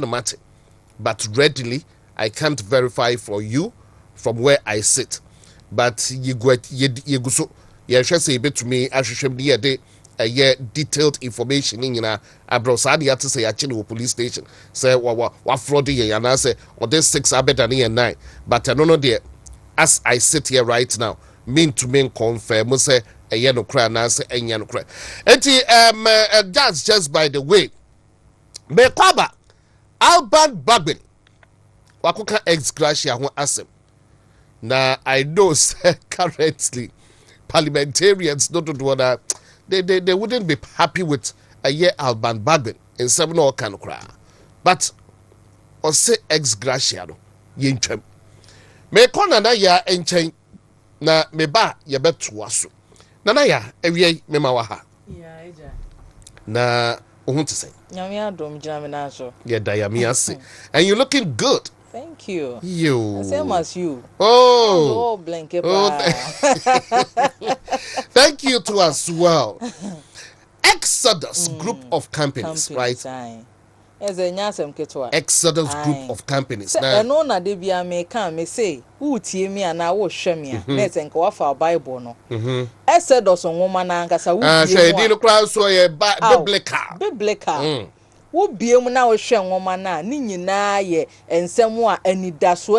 matter, but readily I can't verify for you from where I sit. But you go so you should say to me I should be a day a detailed information in abrosadi to say actually police station say what fraud and I say or this 6 are better than 9. But I don't know there as I sit here right now, mean to mean confirm say a yellow cry and I say a yellow cry. That's just by the way. Me kwaba Alban Babin wakuka ex gratia ho asem na I know currently parliamentarians don't do that they wouldn't be happy with a year Alban Babin in 7 or can cry but or say ex gratia no yentwam me kona na ya enchen na me ba ye beto aso na ya ewie me ma wa ha yeah eja na ohun to say nyame adom jame na so yeah diamia say and you looking good. Thank you. You. Same as you. Oh. Blanket. Thank you to as well. Exodus group of companies, right? Exodus group of companies. Now, no, na de bia me kan me say, who tie me and I wo hwe me a. Na sen ka wa fa Bible no. Exodus woman na nkasa who tie mu. Ah, crowd so ye biblical. Biblical. Wo biem na wo hwe nwoma na ni nyina ye ensem a anidaso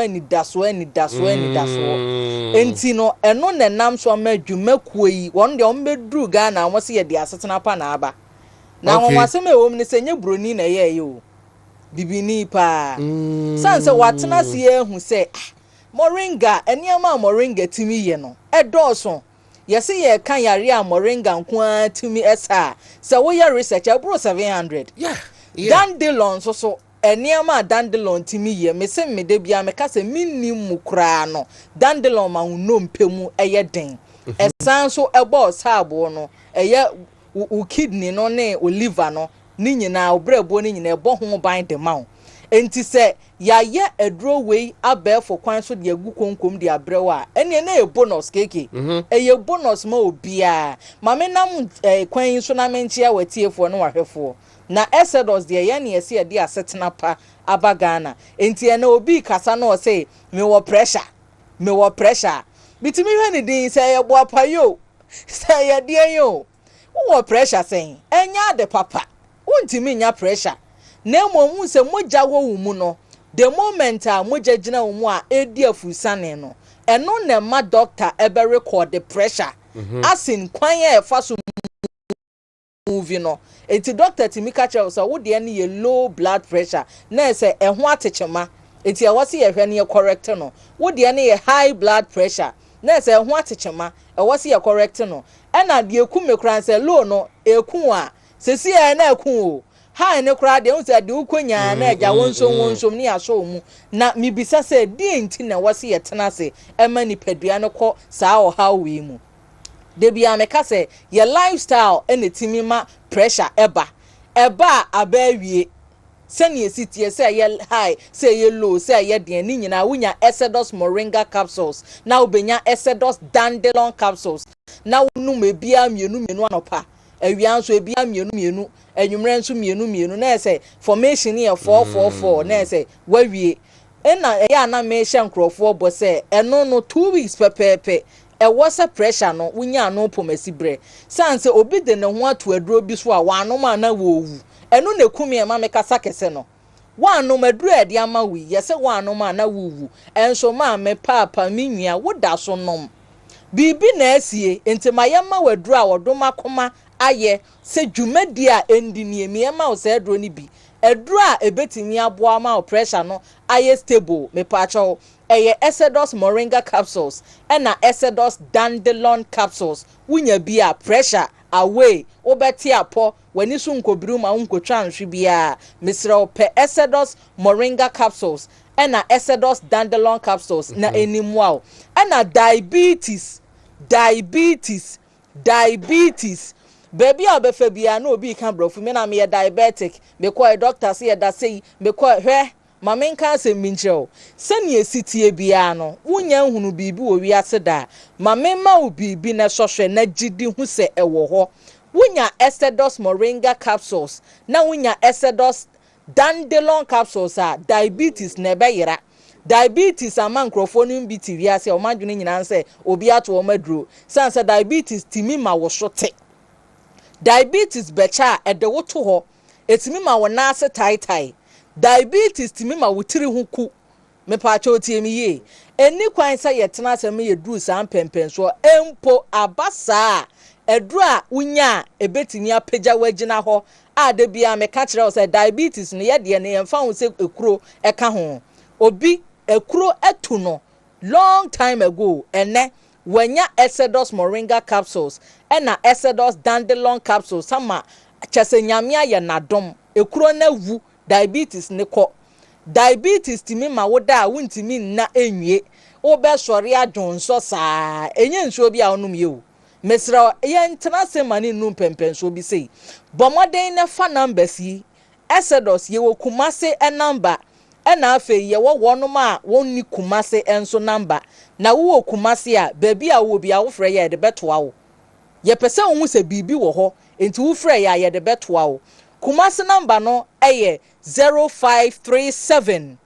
enti no eno nenam so ma dwumakuo yi won de ombedru ga na wo se ye de asetena pa na aba na won wasem ewom ni se nye broni na ye yo bibini pa sanse watena se ehu se moringa eniama moringa timi ye no edoso yesi ye kan yare a moringa nko a timi esa se wo ye research abro 700 yeah. Dandelion so eniama dandelion timi ye me se me de bia me ka se minni mukra no dandelion ma no mpemu eye den esan so ebo sabo no eye u kidney no ne o liver no ni nyina obrebo ni nyina ebo ho ban de ma enti se ya ye edro wei abefo kwan so de agu konkom de abrewo a ene na e bonus keke eye bonus ma obia ma me nam kwan so na menchi a watiefo no wahwefo na Exodus de ye na yesi de asetena pa abagana enti na obi kasa na o say me wo pressure bitimi hwe ni din say ye bo apayo say ye de yo wo pressure say enya de papa wontimi nya pressure na emu se moja wo mu no the moment a moja gina wo mu a edi afusane no eno na ma doctor ebe record the pressure asin kwan ye fa so movie no enti doctor timika chew so wo de ne low blood pressure na say ehho atechema enti e wose ye hwe ne correct no wo de ne high blood pressure na say ehho atechema e wose ye correct no e na de eku mekran say low no eku a sesi e na eku o high ne kra de unse de ukonya na eja wonsom ne aso mu na mibisa say di enti na wose ye tena say e ma ni padua ne kɔ saa o how we mu de bia me ka say your lifestyle enetimi ma pressure eba abawie sani esitie say ye high say ye low say ye den ni nyina wunya Exodus moringa capsules na ubenya Exodus dandelion capsules na wonu mebia mienu anopa awia nso ebia mienu enwumre nso mienu na say formation here 444 na say wawie na ya na me hye nkrofo bo say eno no 2 weeks pepepe e was a pressure no wunya no pomasibre sanse obi de ne ho ato aduro bi so a wano ma na wo wu eno na kumi e ma me kasa kese no wano maduro e de ama wi yese wano ma na wo wu enso ma me papa minua woda so nom bibi na asie enti mayema waduro a wodoma koma aye se dwumadi a endi ne emi ma o se aduro ni bi aduro a ebetimi aboa ma o pressure no aye stable me pa cho eye Exodus moringa capsules na Exodus dandelion capsules wunya bia pressure away obeti apo wani so nkobiru ma unkotwa nhwe bia misre ope Exodus moringa capsules na Exodus dandelion capsules na enimwa na diabetes baby obefa bia na obi kan brofu me na me diabetic me call doctor say da say me call hwe mamen kan se mincheo sani esitie bia no wunya hunu bibi wo wiase da mamen ma wo bibi na sohwe na gidi hu se ewo ho wunya Exodus moringa capsules na wunya Exodus dandelion capsules are diabetes nebeyera. Diabetes among microphone bi ti wiase o madwene nyina nse obi ato o maduro sanse diabetes timi ma wo sote diabetes becha ede woto ho etimi ma wo na ase tai diabetes timi ma wo tiri ho ku me pa cha otie mi ye eni kwan sa yetena asem ye duru san pempen so empo abasa eduru a unya ebetimi apagya wagina ho ade bia me ka kire o say diabetes no ye de ne yemfa ho se ekuro eka ho obi ekuro etu no long time ago ene wanya Exodus moringa capsules ena Exodus dandelion capsules sama chese nyame aye nadom ekuro na wu diabetes ne ko diabetes timi ma woda a wuntimi na enwie wo be sori adwonso saa enye nsuo bi a onum ye o mesra ye ntena se mani num pempen so bi sei bomoden ne fa numbers yi Exodus ye wo kumase e number ena afe ye wo wonum a wonni kumase enso number na wo kumase a baabi a wo bi a wo frɛ ye de betoa wo ye pese wo se bibi wo ho enti wo frɛ ye de betoa wo kumase number no eye 0537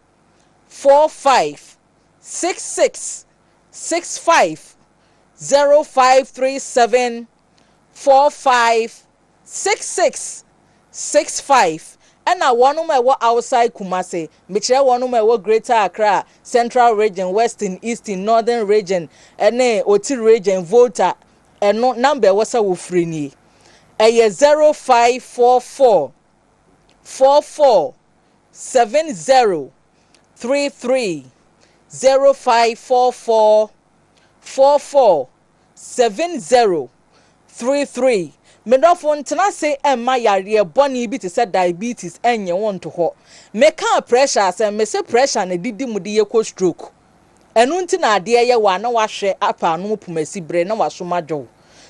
45 66 65 0537 45 66 65 ena wonum ewo outside Kumasi mekire wonum ewo Greater Accra Central Region Western Eastern Northern Region ene Oti Region Volta eno number wo sa wo freni eye 0544 44 70 33 0544 44 70 33 medofo ntena se emma yare boni bi te se diabetes enye won to ho meka pressure se me se pressure na didi mu de ye ko stroke enu nti na ade ye wa na wahwe apa no pumasi bre na wasomadwo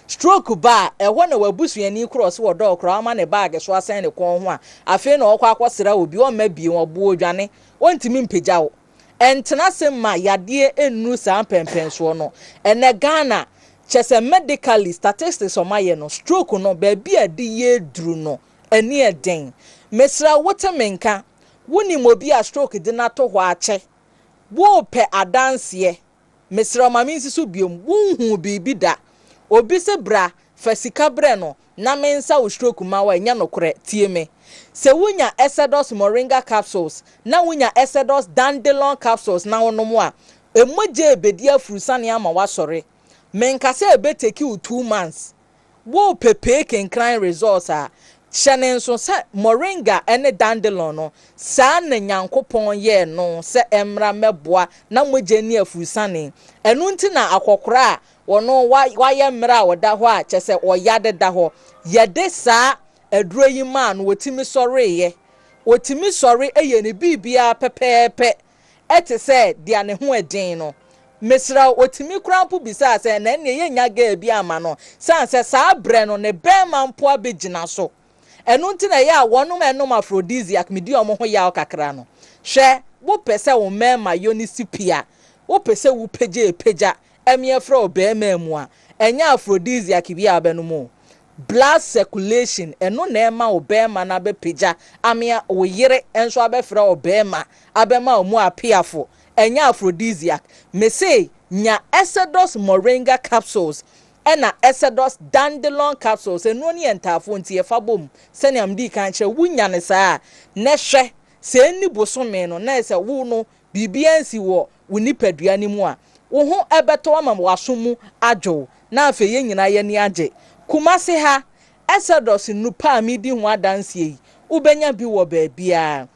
stroke ba ehwo na wabusuani cross wo do kro ama ne bag so asan ne kon ho a afi na okwa akwosera obi o ma bi wo bo odwane wontimi mpagya wo entena se ma yade enu san pempen so no ene Ghana chese medically statistics o maye no stroke no baby adi ye duru no eni eden mesra wotemenka woni mobi a stroke di na to ho ache wo pe adanse mesra mami nsisu biom wonhu bibi da obi se bra fasika bre no na mensa wo stroke ma wa nya nokore tie me se wunya Exodus moringa capsules na wunya Exodus dandelion capsules na wonom a emoje ebedi afurusane ama wasore menka se ebe take you 2 months wo pepe kenkran results a hyene nso se moringa ene dandelion no sa na nyankopon ye no se emra meboa na moje ni afurusane enu nti na akokora wono waye mra woda ho a chese oyade da ho yede sa aduro yi man wotimi sore ye wotimi sore eye ne bibia pepepe ete se dia ne ho eden no mesra wotimi krampo bisa se na ne ye nyaga bi ama no sanse sa bre no ne bema mpo abegina so enu nti na ya wonum enum aphrodisiac medi omo ho ya okakra no hwe wo pese wo mema yonisipia wo pese wo peja emiefra obema mu a enya aphrodisiac bi abenumo blood circulation eno na ema obema na be peja amia wo yire enso abefra obema abema omu apiafo enya aphrodisiac mese nya Exodus moringa capsules ena Exodus dandelion capsules eno ni entafo ntie fabom sene amdi kanche wunya ne saa ne hwe se ni bosome no na ese wu no bibiansi wo wunipadua ni mu a wo ho ebeto ama wasomu adwo na afa ye nyina ye ni age Kumasi ha Exodus nupa amidi ho adanse yi ubenya bi wo ba bia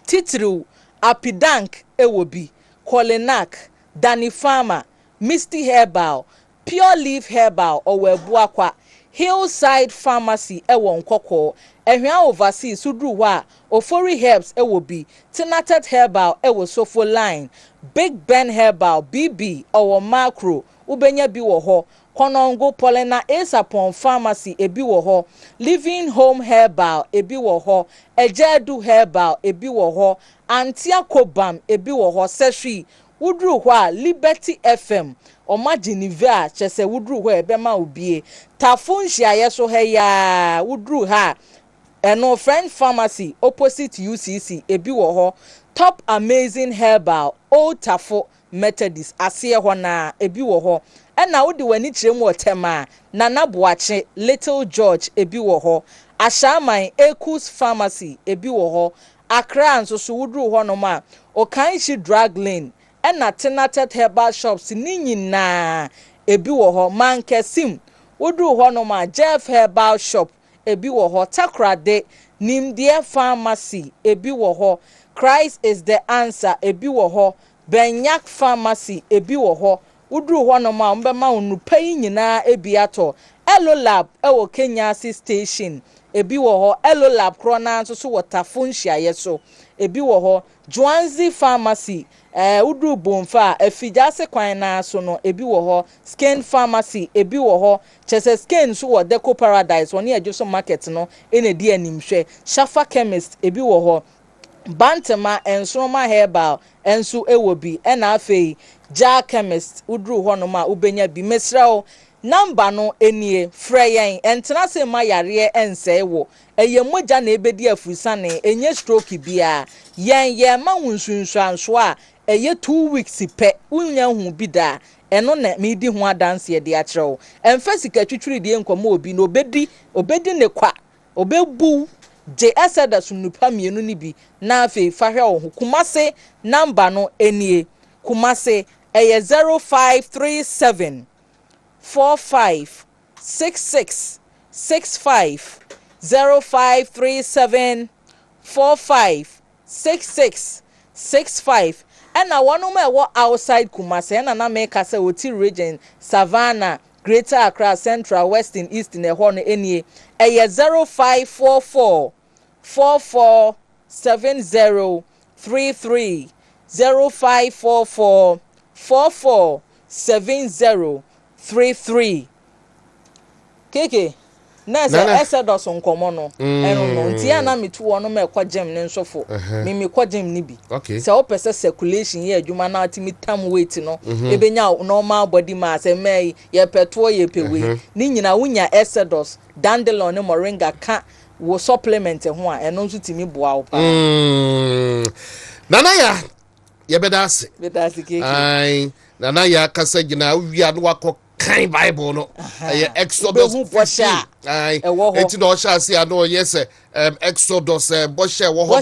titru apidank ewobi Colinac Danny Farmer Misty Herbal Pure Leaf Herbal owebuakwa Hillside Pharmacy ewo nkoko ehwan overseas sudru ho a Ofori Herbs ewobi Tinated Herbal ewo Sofo Line Big Ben Herbal BB owo Macro ubenya bi wo ho Konongo Polena Esapon Pharmacy ebi wo ho Living Home Herbal ebi wo ho Ejedu Herbal ebi wo ho Antia Kobam ebi wo ho Sehwi wudru ho a Liberty FM Oma Geneva chese wudru ho ebema obie Tafunhia yeso he ya wudru ha ɛno Friend Pharmacy opposite UCC ebi wɔ hɔ. Top Amazing Herbal Old Tafo Methodist aseɛ hɔ na ebi wɔ hɔ. Ɛna wode w'ani kyerɛ mu ɔtɛm a Nana Boache Little George ebi wɔ hɔ. Ashaman Ekus Pharmacy ebi wɔ hɔ. Accra nso so woduru hɔ nom a Okanshi Drug Lane ɛna Tenatet Herbal Shops ni nyinaa ebi wɔ hɔ. Mankesim woduru hɔ nom a Jeff Herbal Shop ebi wɔ hɔ. Takrade Nimdeɛ Pharmacy ebi wɔ hɔ. Christ is the answer ebi wɔ hɔ. Benyak Pharmacy ebi wɔ hɔ. Uduru hɔ nom a mbɛma wo nupa yi nyinaa ebi atɔ. Elo Lab ɛwɔ Kenyasi Station ebi wɔ hɔ. Elo Lab krona nso so wɔ Tafo nhyiaeɛ so ebi wɔ hɔ. Joanzi Pharmacy uduru Bomfa afijase kwan na so no ebi wɔ hɔ. Skin Pharmacy ebi wɔ hɔ. Chese Skin so wɔ Deco Paradise wɔne adwo so market no ene di animhwɛ. Shafa Chemist ebi wɔ hɔ. Bantama Ensroma Herbal ensu ewo bi ena afei Ja Chemist uduru hɔ nom a ubenya bi mesrɛw number no enie frɛ yɛn entena se ma yare ensɛ wo eye mogya na ebedi afusane enye stroke bia yɛn ma wunsunsuanso a eye 2 weeks pɛ unya hu bi da eno na me di ho adanse ye de akyerɛw emfa sika twitwiri de nkɔmɔ obi na obedi ne kwa obebu je asada sunupa mienu ni bi na afei fa hwɛ wo Kumase number no enie Kumase eye 0537 45 66 65 0537 45 66 65 ɛna wɔnom ɛwɔ outside Kumase ɛna na meka sɛ woti region Savannah Greater Accra Central Western Eastern ɛhɔ no enie ɛyɛ 0544 44 70 33 0544 44 70 33 keke na ese do so nkomo no eno no nti ya na metu wo no mekwa gym ne nsofo me kwa gym ni bi se o pese circulation ye adwuma na atimi tam weight no ebenya normal body mass emai ye peto ye pewe ni nyina wunya esedos dandelion ne moringa ka wo supplement ho a eno nso timi boa wo pa nana ya ye bedase keke ai nana ya kasa gina wia no wakọ kan Bible no Exodus 15 ai enti no sha se ano yes Exodus boshe wo ho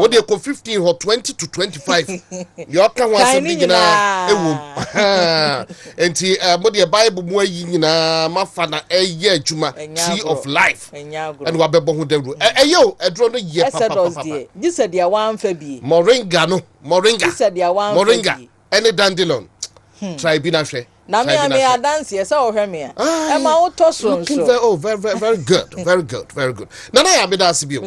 wo de ko 15 ho 20 to 25 yo ka ho asem nyina ewo enti mo de Bible mo ayi nyina mafa na eye adwuma tree of life and wa bebo ho dawru eyo edro no ye papa gise dia wan fa bi moringa gise dia wan moringa any dandelion try bi na hwe na me dance yes o hwe me e ma wo to so very good nana ya me dance bi ya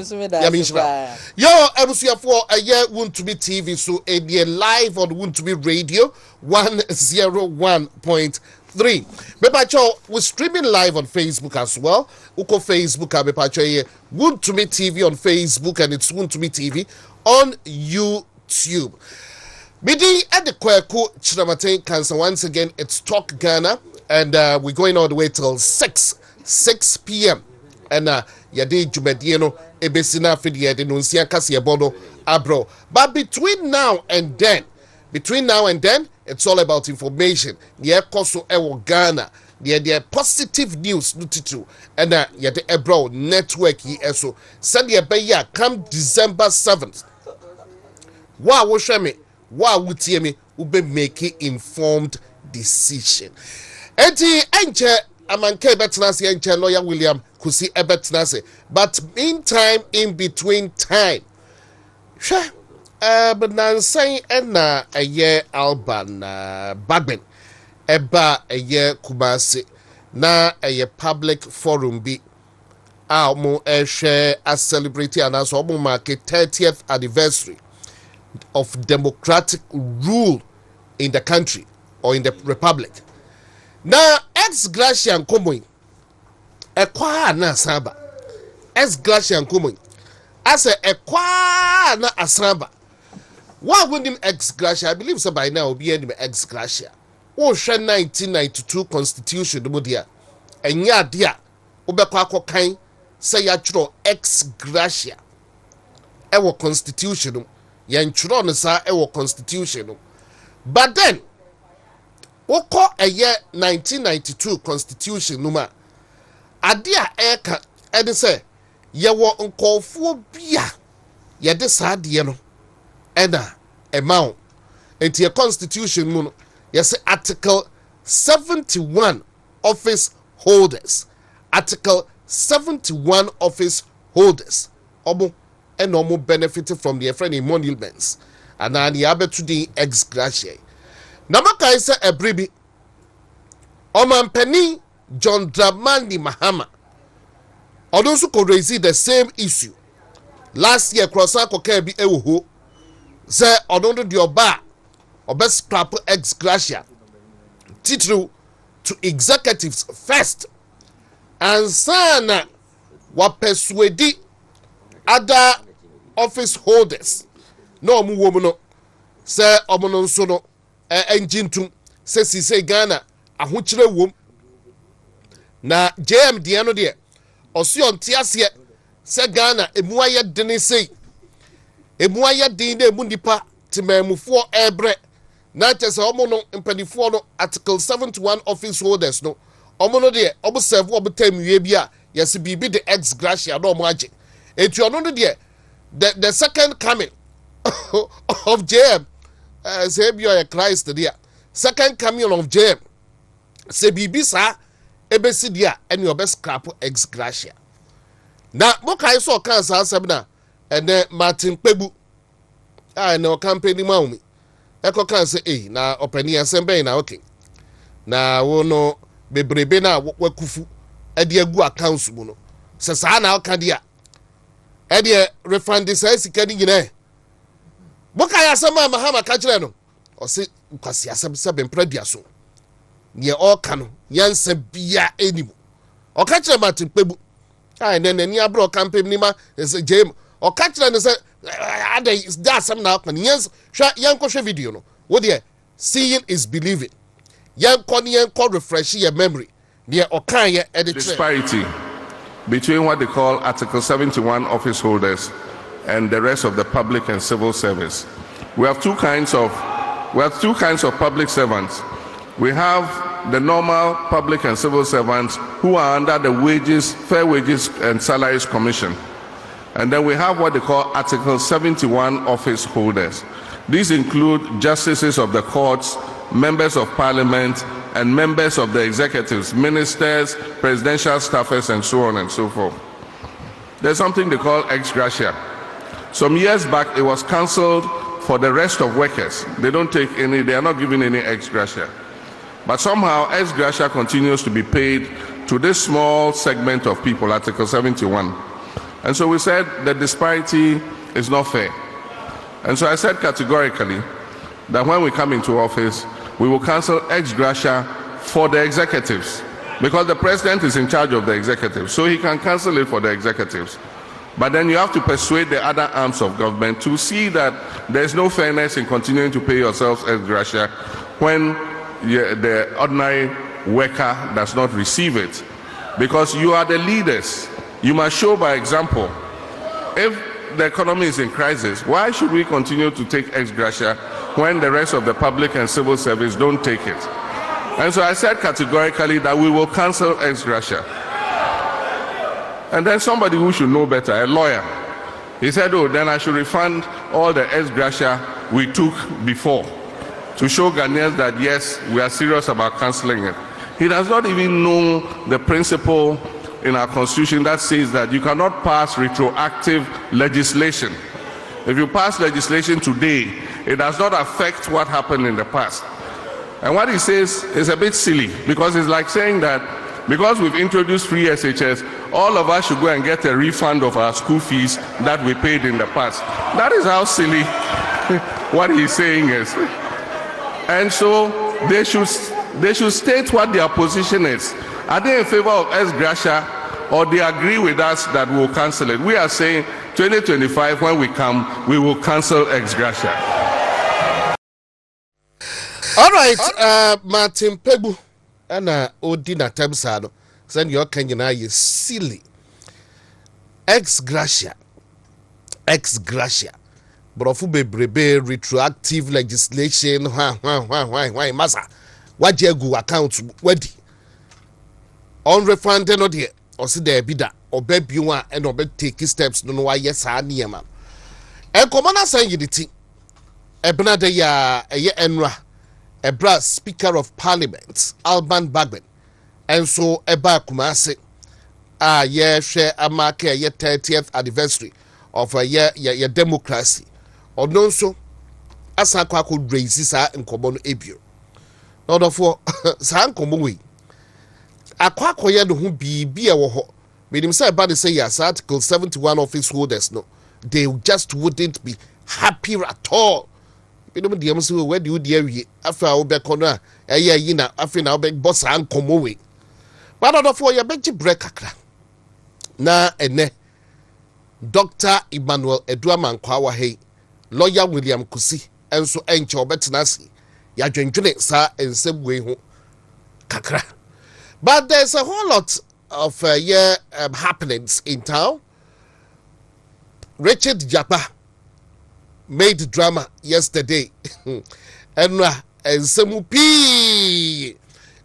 me nshira yo ebusuafo eye Wontumi TV so e dey live on Wontumi Radio 101.3 mepacho we streaming live on Facebook as well uko Facebook mepacho ye Wontumi TV on Facebook and it's Wontumi TV on YouTube. Bidi at the Kweku Chinamatin Cancer. Once again, it's Talk Ghana, and we're going all the way till 6 p.m. And Yade Jumedieno, Ebesina Fidia, the Nuncia Cassia Bono, Abro. But between now and then, it's all about information. The Koso Ewo Ghana, the positive news, Nutitu, and Yade Ebro Network, so Sunday Beya come December 7th. Wow, Woshemi. Wa wutie me ube make informed decision enti enche amanke betnase enche lawyer William kusi ebetnase but meantime in between time hwe benansan na eye Alban Bagben eba eye Kumase na eye public forum bi a mo ehwe a celebrate anaso omo market 30th anniversary of democratic rule in the country or in the republic. Now, ex-gracia and common, a kwa na samba. Ex-gracia and common, as a kwa na asamba. Why wouldn't him ex-gracia? I believe so by now will be any ex-gracia. Oh, 1992 constitution, the mudia. And ya dia, ubekwa kain, say yatro ex gratia ewo constitution no yentro no sa ewo constitution no but then woko eye 1992 constitution no ma ade a eka ede say yewo nkofo bia yede sa ade no ena amount enti a constitution mu no yes article 71 office holders article 71 office holders omo and no benefit from the friend emoluments and then the abe to the ex gratia namaka is a bribi omampani John Dramani Mahama also could raise the same issue last year crossan koka bi ewo say odondo the oba obes scrap ex gratia title to executives first and sana wa persuade other office holders no mu wo mu no say omono nso no engine tum say Ghana ahokyere wom na JM de no de oso ontiase say Ghana emu aye dene sei emu aye din na emu nipa temamufo ebre na tese omono mpanifo no article 71 office holders no omono de obo serve obo tamwie bia yes bibi the ex gratia no mo age etu ono no de the second coming of JM say be your Christ there second coming of JM say bibi sa ebesi dia ene obes scrap ex gratia na mo kai so kan sa asem na ene Martin Pebu na campaign maumi eko kan say na opani asem ben na okay na wo no bebrebe na wakufu ade agu accounts mu no se sa na aka dia ade refund say sika ni nyina boka ya asem Mahama ka kire no o se kwasi asem se ben pradia so ne o ka no yansa bia enimu o ka kire Martin Pebu ni abro campaign ni ma se jam o ka kire no se ade da some now can yes yanko share video no what there seeing is believing yanko refresh your memory there okan ye edit disparity between what they call article 71 office holders and the rest of the public and civil service. We have two kinds of public servants. We have the normal public and civil servants who are under the Fair Wages and Salaries Commission. And then we have what they call Article 71 office holders. These include justices of the courts, members of parliament, and members of the executives, ministers, presidential staffers, and so on and so forth. There's something they call ex gratia. Some years back, it was cancelled for the rest of workers. They are not given any ex gratia. But somehow, ex gratia continues to be paid to this small segment of people, Article 71. And so we said the disparity is not fair. And so I said categorically that when we come into office, we will cancel ex gratia for the executives, because the president is in charge of the executives, so he can cancel it for the executives. But then you have to persuade the other arms of government to see that there's no fairness in continuing to pay yourselves ex gratia when the ordinary worker does not receive it. Because you are the leaders. You must show by example. If the economy is in crisis, why should we continue to take ex gratia when the rest of the public and civil service don't take it? And so I said categorically that we will cancel ex gratia. And then somebody who should know better, a lawyer, he said, oh, then I should refund all the ex gratia we took before to show Ghanaians that, yes, we are serious about cancelling it. He does not even know the principle in our constitution that says that you cannot pass retroactive legislation. If you pass legislation today, it does not affect what happened in the past. And what he says is a bit silly, because it's like saying that because we've introduced free SHS, all of us should go and get a refund of our school fees that we paid in the past. That is how silly what he's saying is. And so they should state what their position is. Are they in favor of ex gratia, or they agree with us that we will cancel it? We are saying 2025, when we come, we will cancel ex gratia. All right, Martin Pebu and Odina Temsano, send your Kenyan is silly. ex gratia brofo bebrebe retroactive legislation why masa waje gu account wadi unrefunded no de o se da bida oba biwa and oba take steps no wa yes ha niema e komana san yiditi ebna de ya eye enra ebra speaker of parliament Alban Bagben and so eba kumase ye hwe amake ye 30th anniversary of ye democracy odno so asa kwa ko raise sa nkomo no ebio no dofo sa nkomo we akwa koye no ho bibi e wo ho menim say ba de say yes article 71 office holders no they just wouldn't be happy at all menim de am say where do you dey wie afa wo be kono a eye yi na afa na wo be boss nkomo we ba no dofo ye be gi break akra na ene Dr. Emmanuel Eduaman Kwawa hey lawyer William Kusi enso enche obetena si ya dwendwene sa ensebwe ho kakra. But there's a whole lot of happenings in town. Richard Japa made drama yesterday and ensemu pi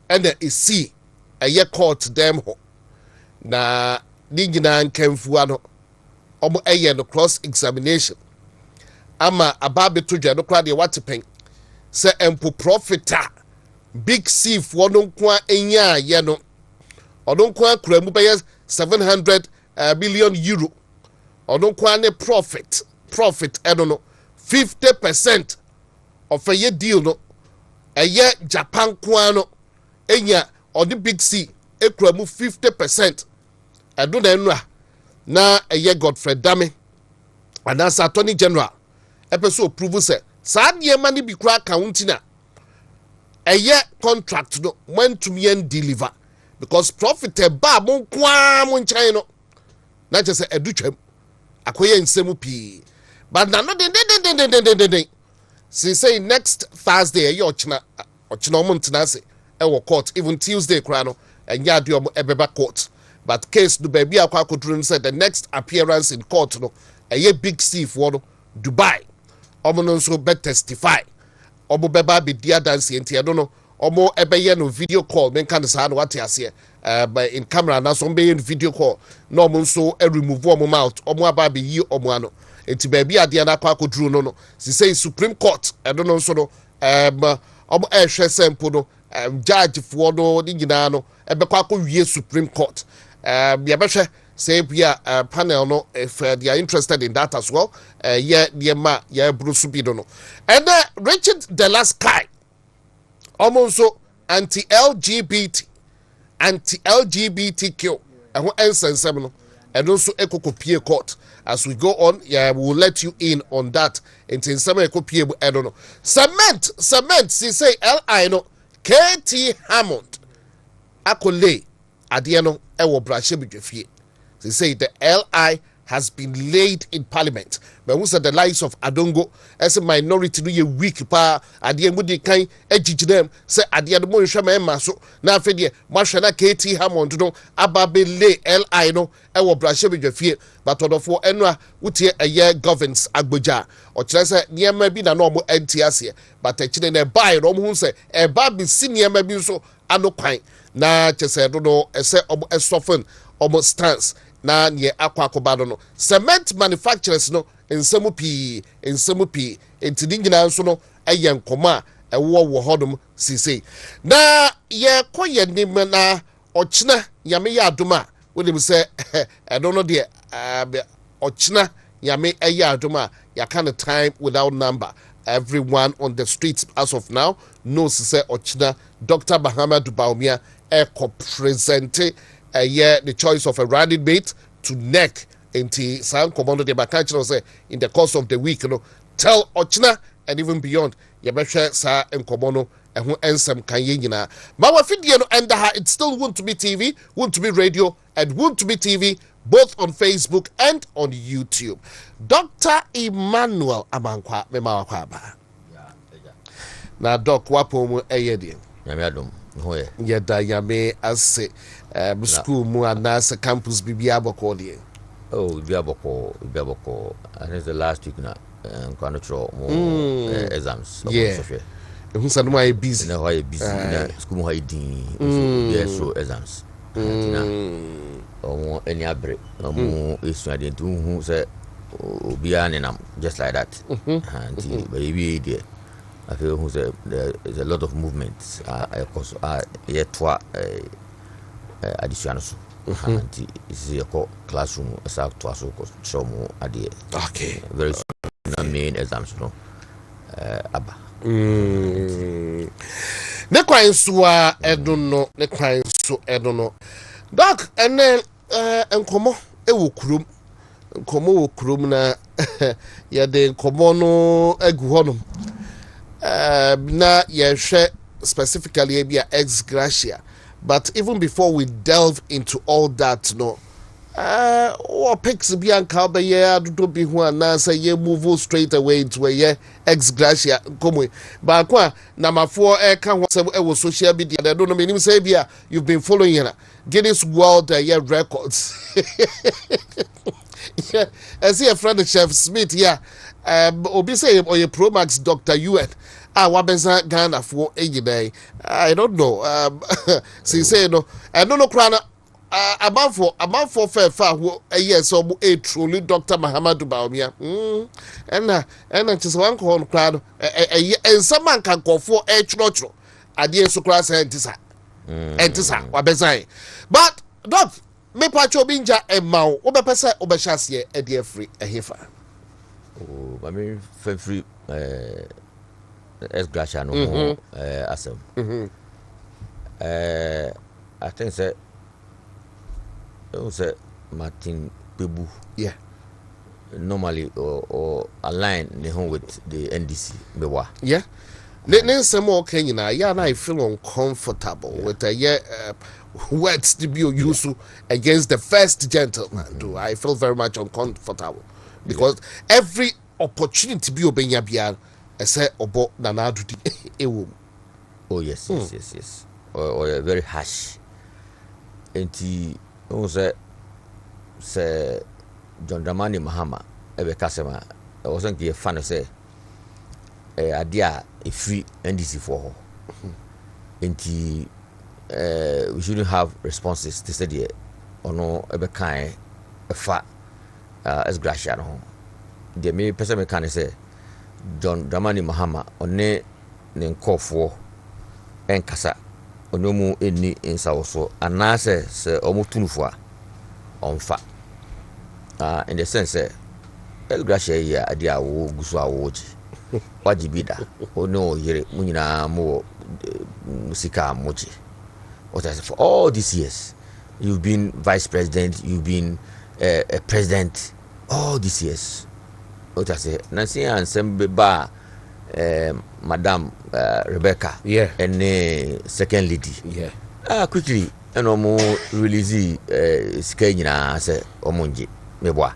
and isi a court them ho na nigina nkemfu ano omo no cross examination ama ababe to dwa no kra de watepen se empo profita big thief wono nko enya ye no odon nko akura mu be 700 million euro odon nko ne profit edo no 50% of a deal no eye Japan ko no enya odi big C ekura mu 50% edo na enra na eye Godfrey Dame and as Attorney General epeso approve say sa de ma ne bi kura account na eye contract no when to me and deliver because profit e ba mo kwa mo nchan no na je say edutwam akoye nsemu pi but na no den say next Thursday eye ochina omo ntenase e wo court even Tuesday kura no enya ade omo ebeba court. But case no baby akwa kodrum said the next appearance in court no a big thief one Dubai omo no so be testify omo beba be dia dance enti I don't know omo ebe no video call men kan say no what ase but in camera na so be video call no omo so remove omo mouth omo aba be yi omo ano enti baby ade na akwa kodru no si say Supreme Court I don't know so no omo ehwe sempo no judge for no ni nyina no ebe kwa ko wie Supreme Court yabeshe say panel no if they are interested in that as well Bruce Bidono and Richard the last guy almost so anti-LGBTQ and what else and also ekokopie court as we go on we'll let you in on that in some ekopie I don't know cement see say LI no KT Hammond akole adiano ewo brashe bidwefie. They say the LI has been laid in parliament. But who said the lives of Adongo as a minority no ye weak pa adie mudi kan ejijinem say adie no nhwe ma maso na afedie mahwe na KT Hammond no ababe lay LI no ewo brashe bidwefie but odofo enwa wutie eye governs agboja o kire say niema bi na no mo entiase but akire na buy no mo hu say e ba bi si niema bi so ano kwan na chese do no ese obo esoften obo stance na ye akwa no cement manufacturers no ensemu pi enti nyina nso no eye nkoma ewo hodom sisi na ye koye nim na ochina yame ya adoma wonim se I don't know the ochina yame ya adoma ya kind of time without number. Everyone on the streets as of now knows say ochina Dr. Bahama Dubaumia presente the choice of a running mate to neck into some commando de bakachino say in the course of the week tell ochina and even beyond yabeshe sa enkomono ehun ensem kan yina ma wa fidie no enda ha it still WONTUMI TV, WONTUMI Radio and WONTUMI TV both on Facebook and on YouTube. Dr. Emmanuel Amankwa mema kwa ba na doc wapo mu eyede nyame adom ho ye yeda yame ase school mu anase campus bibia bokode Oh, Biaboko. I think the last week now. Control more exams. Yeah. Who said why busy? No, why busy? School why din. So exams. Any break. It's not into who said be an just like that. Baby, dear. I feel who said there's a lot of movements. Of course, yet additional. It's a classroom. It's out to us. Show more idea. Okay. Very soon. Main exams, no. Abba. Ne kwan so a edo no. Doc, and then enkomo e wo kurom na ya de enkomo no egu honom. Na ye hwe specifically e bia ex gratia. But even before we delve into all that, no, or picks be and cow be do be one answer ye move straight away into a ye ex gratia come. But number 4 can was social media. I don't know meaning say bia you've been following her. Guinness World year records. Yeah, I see a friend of Chef Smith, yeah. Obi say or your Pro Max Dr. UN. Wabeza Ghana for a day. I don't know. See, say no. I don't know, Krana. About for fair far, a yes, or a truly Dr. Mahamadou Baumia. And just one call crowd. And some man can call for a trotro. I dear so class and tisa. And tisa, Wabeza. But, Doc, me pacho binja and mau, Obapesa, Obashas, a dear free, a heifer. Oh, I mean, free. As Gracia no asem. I think that it was Martin Pebu. Yeah. Normally or align the home with the NDC. Bewa. Yeah. Then some more Kenya. Yeah, I feel uncomfortable with a words to be used against the first gentleman. Do I feel very much uncomfortable because every opportunity to be obeying Bian. I say obo nanadu di ewo. Oh yes. Or very harsh. Enti o say John Dramani Mahama ebe kasema I wasn't a fan of say idea a free NDC for her. Enti we shouldn't have responses to say the or no ebe kind a fat as gracia no. The me person me can say John Dramani Mahama one ne nkofo enkasa ono mu eni nsawoso anase se omutunufo a onfa in the sense El Gracia ya ade a wo guso a wo ji wajibida ono yire munyina mo musika moji what has for all these years you've been vice president, you've been a president all these years. What I say, Nancy and Sembeba, Madam Rebecca, and second lady, quickly, and more release Skagina, say, Omunji, Meboa.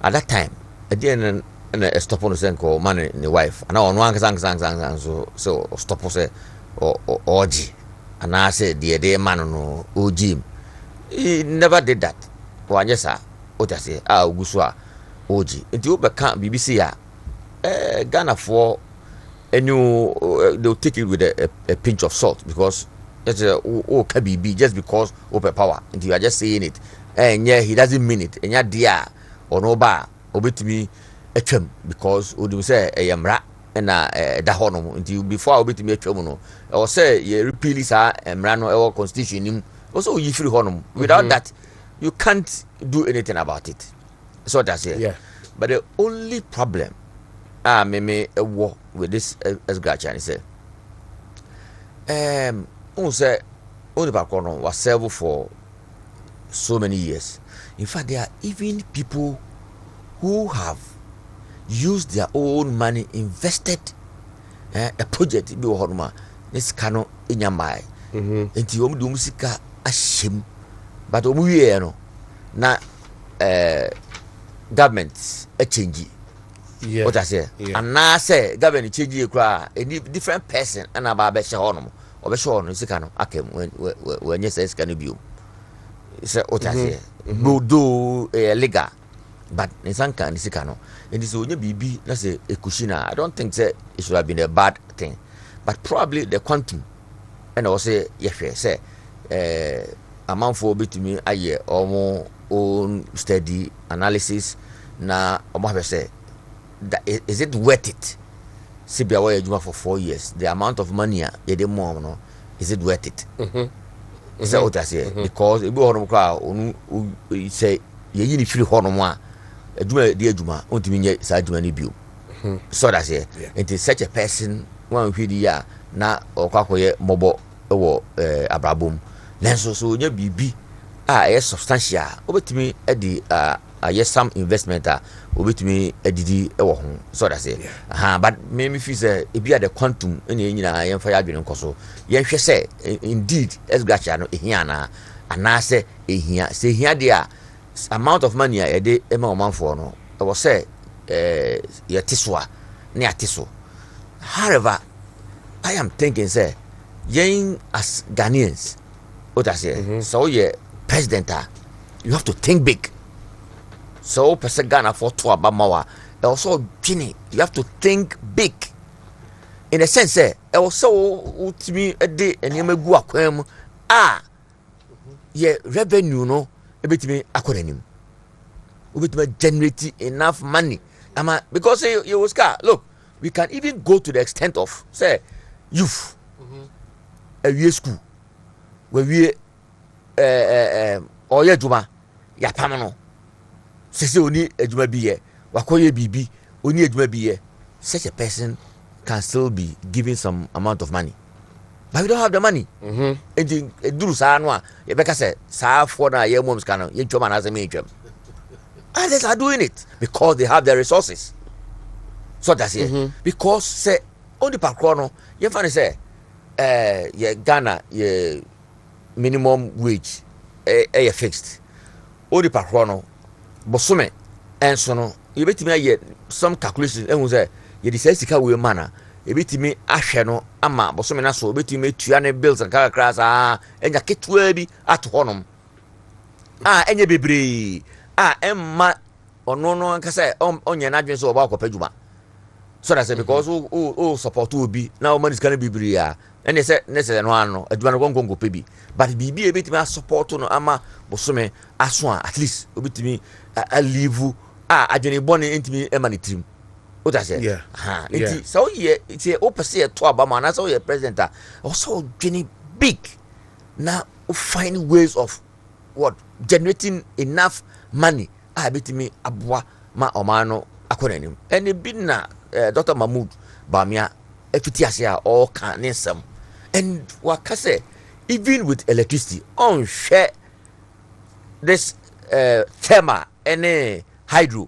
At that time, again, and a stop on the Senko, man and the wife, and on one sang, so stop on say, or Oji, and I said, the day man no, Jim. He never did that. One yes, sir, what I say, Guswa. Oji nti o beka BBC ya Ghana for they'll take it with a pinch of salt because it's KBB just because open power and you are just saying it and yeah he doesn't mean it and yeah dia or no ba obetimi atwam because we say yamra na da hono until before obetimi atwam no or say you repeal sa emra no our constitution nim also you free hono without that you can't do anything about it. So that's it. Yeah. But the only problem me a war with this as Gachan say say only Bakono was served for so many years. In fact, there are even people who have used their own money, invested a project in Horma, this cano in your mind. Into your musica ashim, but we no na government a change. What I say, and now say government change a different person and about Beshahonom or Beshon is a cano. I came when you say it's going to be. Say what I say, do a liga but in some kind of no, and this only BB, let's say a kushina. I don't think that it should have been a bad thing, but probably the quantum, and I will say yes, say amount for bit to me a year or more own steady analysis. Na I say that is it worth it? Sibia where you for 4 years, the amount of money you did more, no, is it worth it? Is that what I say? Because if you say you need free honor. Juma dear Juma, WONTUMI side to any view. So that's it. It is such a person one with the ya na or quacoye mobo or abrabum. Lenso so you be yes substantial. Over to me at the yes some investment over to me at the so that's it. But maybe if you say if you are the quantum in the fire being coso, yes, say indeed as Gacha Hiana and I say here there. Amount of money a day ema oman for no I was say ya tiswa near tiso. However, I am thinking say yen as Ghanaians what I say so yeah president you have to think big. So person Ghana for to abamawa also Guinea you have to think big in a sense say also to me a day and you may go akwem yeah revenue no ebetime akoranim obetime generate enough money because you was look we can even go to the extent of say youth a year school where we or juma ya pamano say oni ejuma biye wakoye bibi oni ejuma biye such a person can still be given some amount of money. But we don't have the money. And do Sanwa, Rebecca said, Sa for na ye moms can ye chum as a major. Others are doing it because they have the resources. So that's it. Because say only per chrono, you find say ye Ghana ye minimum wage fixed. Only per chrono, Bosume and so no, you bet me yet some calculations and was say ye decides to come with manner. Ebitimi ahwe no ama bosome na so ebitimi tuane bills and crass enya ketwa bi ato honom enya bebre emma ono no anka say onye na adwen so oba akopadwuma so that's because o support obi na o money can be bebre enya say no ano adwuma no gongo pe bi but bibi ebitimi support no ama bosome aso at least obitimi a live adwene bone entimi ema ne trim. What I say? Yeah. So yeah, it's a opposite to Obama. That's all your president. Also, getting big. Now, find ways of what generating enough money. I bet me abwa ma omano akonenim. And it been Dr. Mahmoud Bamia FTSia all can some. And what can say? Even with electricity, on share this thermal and hydro.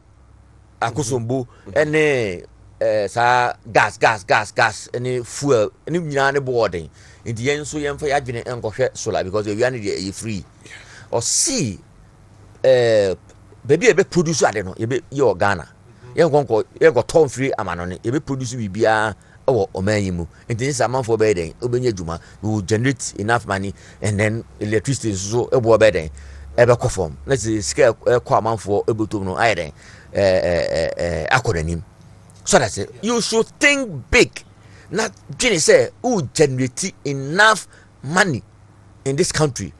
Akosombo ene sa gas any fuel any nyane boarding in the end so yem fa yadwene enkohwe solar because we are need free or see baby be produce ade no ye be ye Ghana ye go ton free amano ne ye be produce bibia o omanyi mu nti sa man for be den obenya djuma we will generate enough money and then electricity so ebo be den ebe perform let's say scale kwa man for ebotom no ayden akoranim. So that's it. You should think big. Not Jenny say who generate enough money in this country.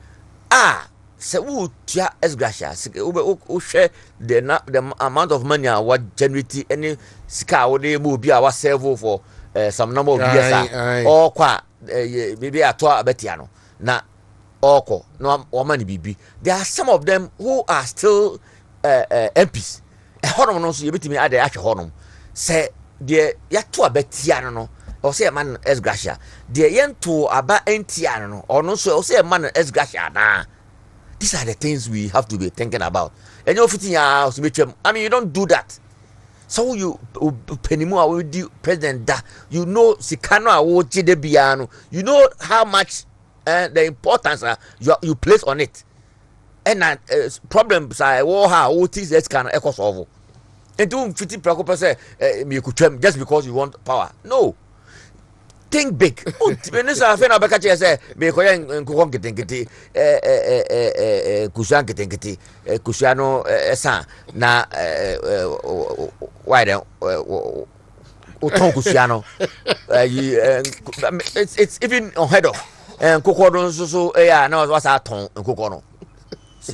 So who tia as gracious who share the amount of money what generate any scar or they move be our servo for some number of years or qua maybe a toa betiano na oko no money bibi. There are some of them who are still MPs. A honor no so you betimi ade ahwe honor say de ya to abetia no o say man es gracia de yento aba entia no or no so o say man es gracia na. These are the things we have to be thinking about. And you fitting ya so betwem I mean you don't do that. So you penimu awu di president da you know sikano awu chide bia no you know how much the importance you place on it. And problems I war how what is that can echo solve. And don't 50% say me could just because you want power. No. think big. Minister, I feel about catch say me ko yen nkukon ketenkete kusuan ketenkete kusuano esa na why then uton kusuano it's even unheard of nkukon no so ya na was aton nkukon no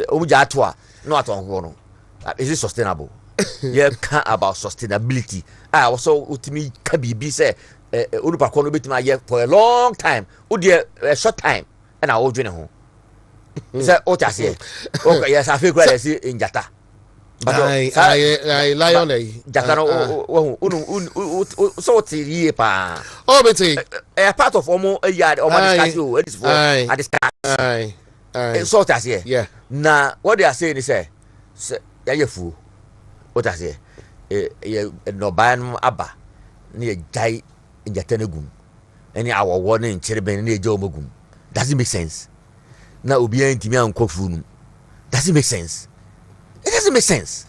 omuja atoa no aton nkukon no. Is it sustainable? Yeah, can about sustainability. I also ultimately can be say Urupa kono bit my year for a long time. A short time, and I will join home. Is that what I say? Okay, yes, I feel glad I see in Jata. I lie on a Jata so tea pa. Oh, Betty, A part of almost a yard or my discuss it is for I discuss. So I say, yeah. Now, what they are saying is, yeah, fool. What I say, no ban abba near die in Jatanagum. Any our warning, cherubin near Jomogum. Does it make sense? Now, will be anti-me on Kofun. Does it make sense? It doesn't make sense.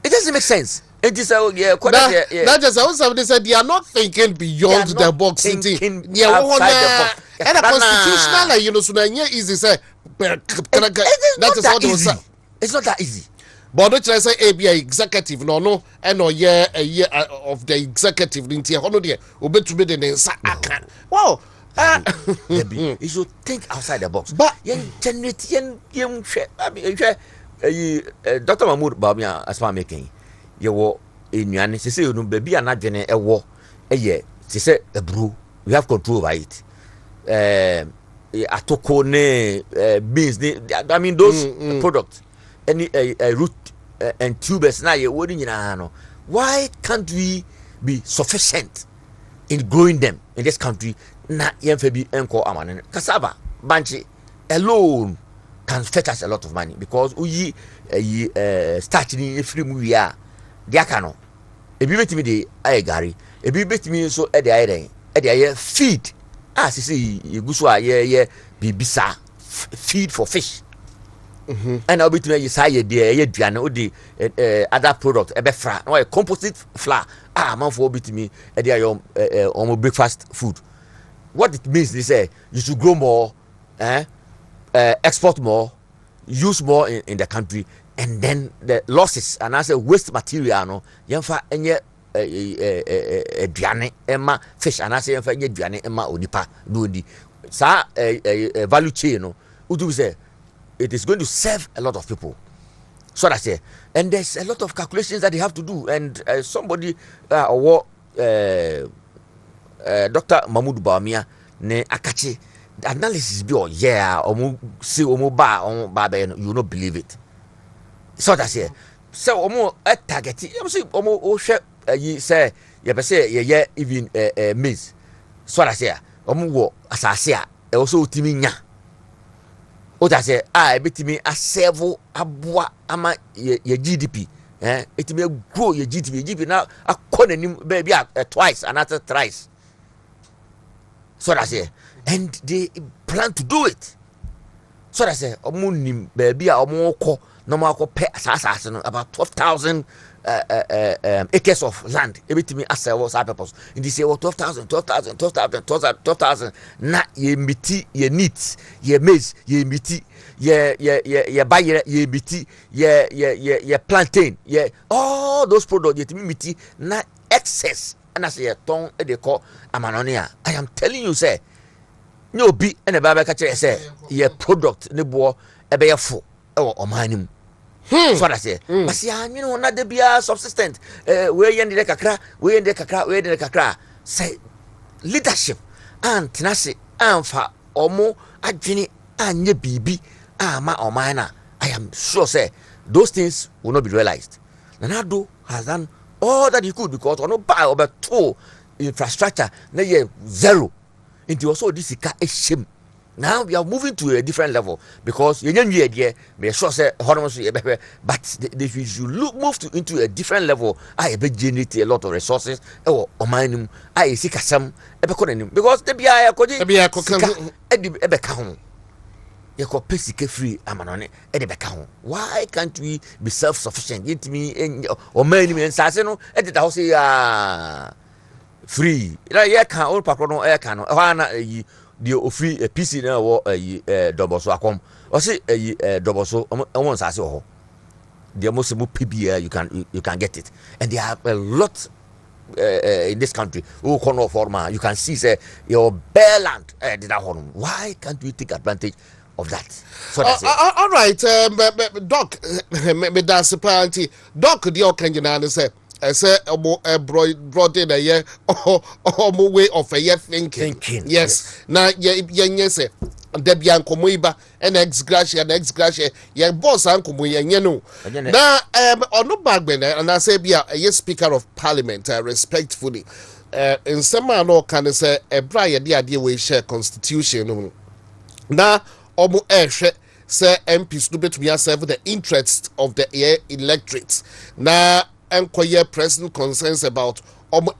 It doesn't make sense. It is that just also they said they are not thinking beyond the box. Thinking yeah, outside the box. And a constitutional, you know, so easy say. That is how they will say. It's not that easy. But don't you say ABI executive no and no year a year of the executive in tier honor there will to be the name. Wow. You should think outside the box. But generate Dr. Mahmoud Bamia as far making you were in Yan, she say, baby, and not generate a war a year. She said, a brew, we have control over it. Atokone beans, I mean, those products, any root and tubers now you're wording in ano. Why can't we be sufficient in growing them in this country? Na yemfebi enko amane cassava banchi alone can fetch us a lot of money because we start in free movie are diakano e bi betimi de ayegari e bi betimi so e de ayere feed as see you go so aye bibisa feed for fish. And I'll be to you say ye duane o the other product e be fra no composite flour man for be to me e dey your breakfast food. What it means is you should grow more, export more, use more in the country, and then the losses and as a waste material no yemfa enye duane ema fish and as yemfa enye duane ema onipa no ndi sa value chain no udu say it is going to serve a lot of people. So that's it. And there's a lot of calculations that they have to do. And somebody Dr. Mahmoud Bawumia ne akachi the analysis be or see you will not believe it. So that's it. So target you say ye even miss. So that's it. Wo asasia e also timinya. O ta say betimi a serve aboa ama ye GDP etimi grow ye GDP now akonanim baby twice and after thrice. So that's it. And they plan to do it. So that's it. Omunim baby omoko normal pay asasa no about 12,000 acres of land. Everything as was purpose. In this year 12,000 na ye miti ye neat ye maize ye miti ye buy ye miti ye plantain ye all those products ye miti na excess and as ye ton e dey call amanonia. I am telling you say no be and the Bible catch say ye product ne bo e be ye full e wo omanim. So that's it. But see, you know, not the be subsistent. Where you need a kakra, where the kakra. Say leadership and tenacity and for omo adwini anye bibi ma o mana. I am sure say those things will not be realized. Nanado has done all that he could because on no buy over two infrastructure na ye zero. Into also this is shame. Now we are moving to a different level because you may sure say but they should move into a different level. I be generate a lot of resources or mining. I see some because the BIA free amanone why can't we be self-sufficient? Yet me or many men no edit house free na ye kan o pakro no e kan no ho ana yi de ofri PC na wo doboso akom o se doboso won sase ho the most PBA you can get it, and there are a lot in this country who corner forma you can see say your bare land did that one. Why can't we take advantage of that? So that's it. All right, Doc, me that's the party. Doc, the Okanjana say. I say brought in a year or more way of a year thinking. Yes. Now, yes, Debian Comuiba and ex gratia your boss uncle Muyano. Now, on no bag and I say, be a yes speaker of parliament, respectfully. In some manner, can say a briar the idea we share constitution. Now, almost say MPs to be to serve the interest of the electorates. Now, enquire present concerns about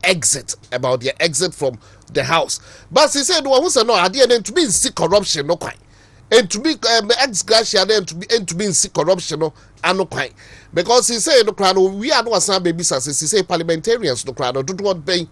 exit, about their exit from the house. But he said, well, who's no idea then to be in see corruption, no quite. And to be ex gratia then to be in see corruption, no, and no quite. Because he said, no, we are no some babies, as he say, parliamentarians, no crowd, don't want pay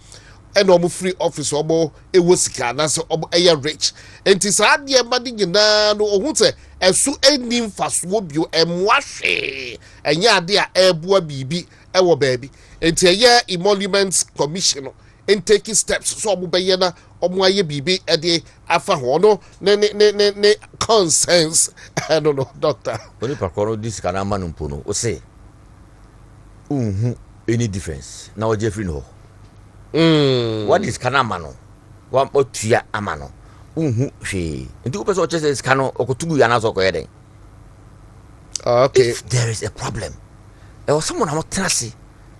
and almost free office, or it was that's a rich. And tis hard, dear money, no, who's a so ending fast would you and wash and ya dear air boy BB. Our baby, and a year emoluments commission and taking steps so Bayana or my baby a day after hono, ne consensus. I don't know, doctor. Only Pacoro, this can a man puno, or say, any difference. Now, Jeffrey, no. What is Canamano? One or two amano. She, and 2 persons is cano or 2 yanas or wedding. Okay, if there is a problem. There was someone I'm not trusting.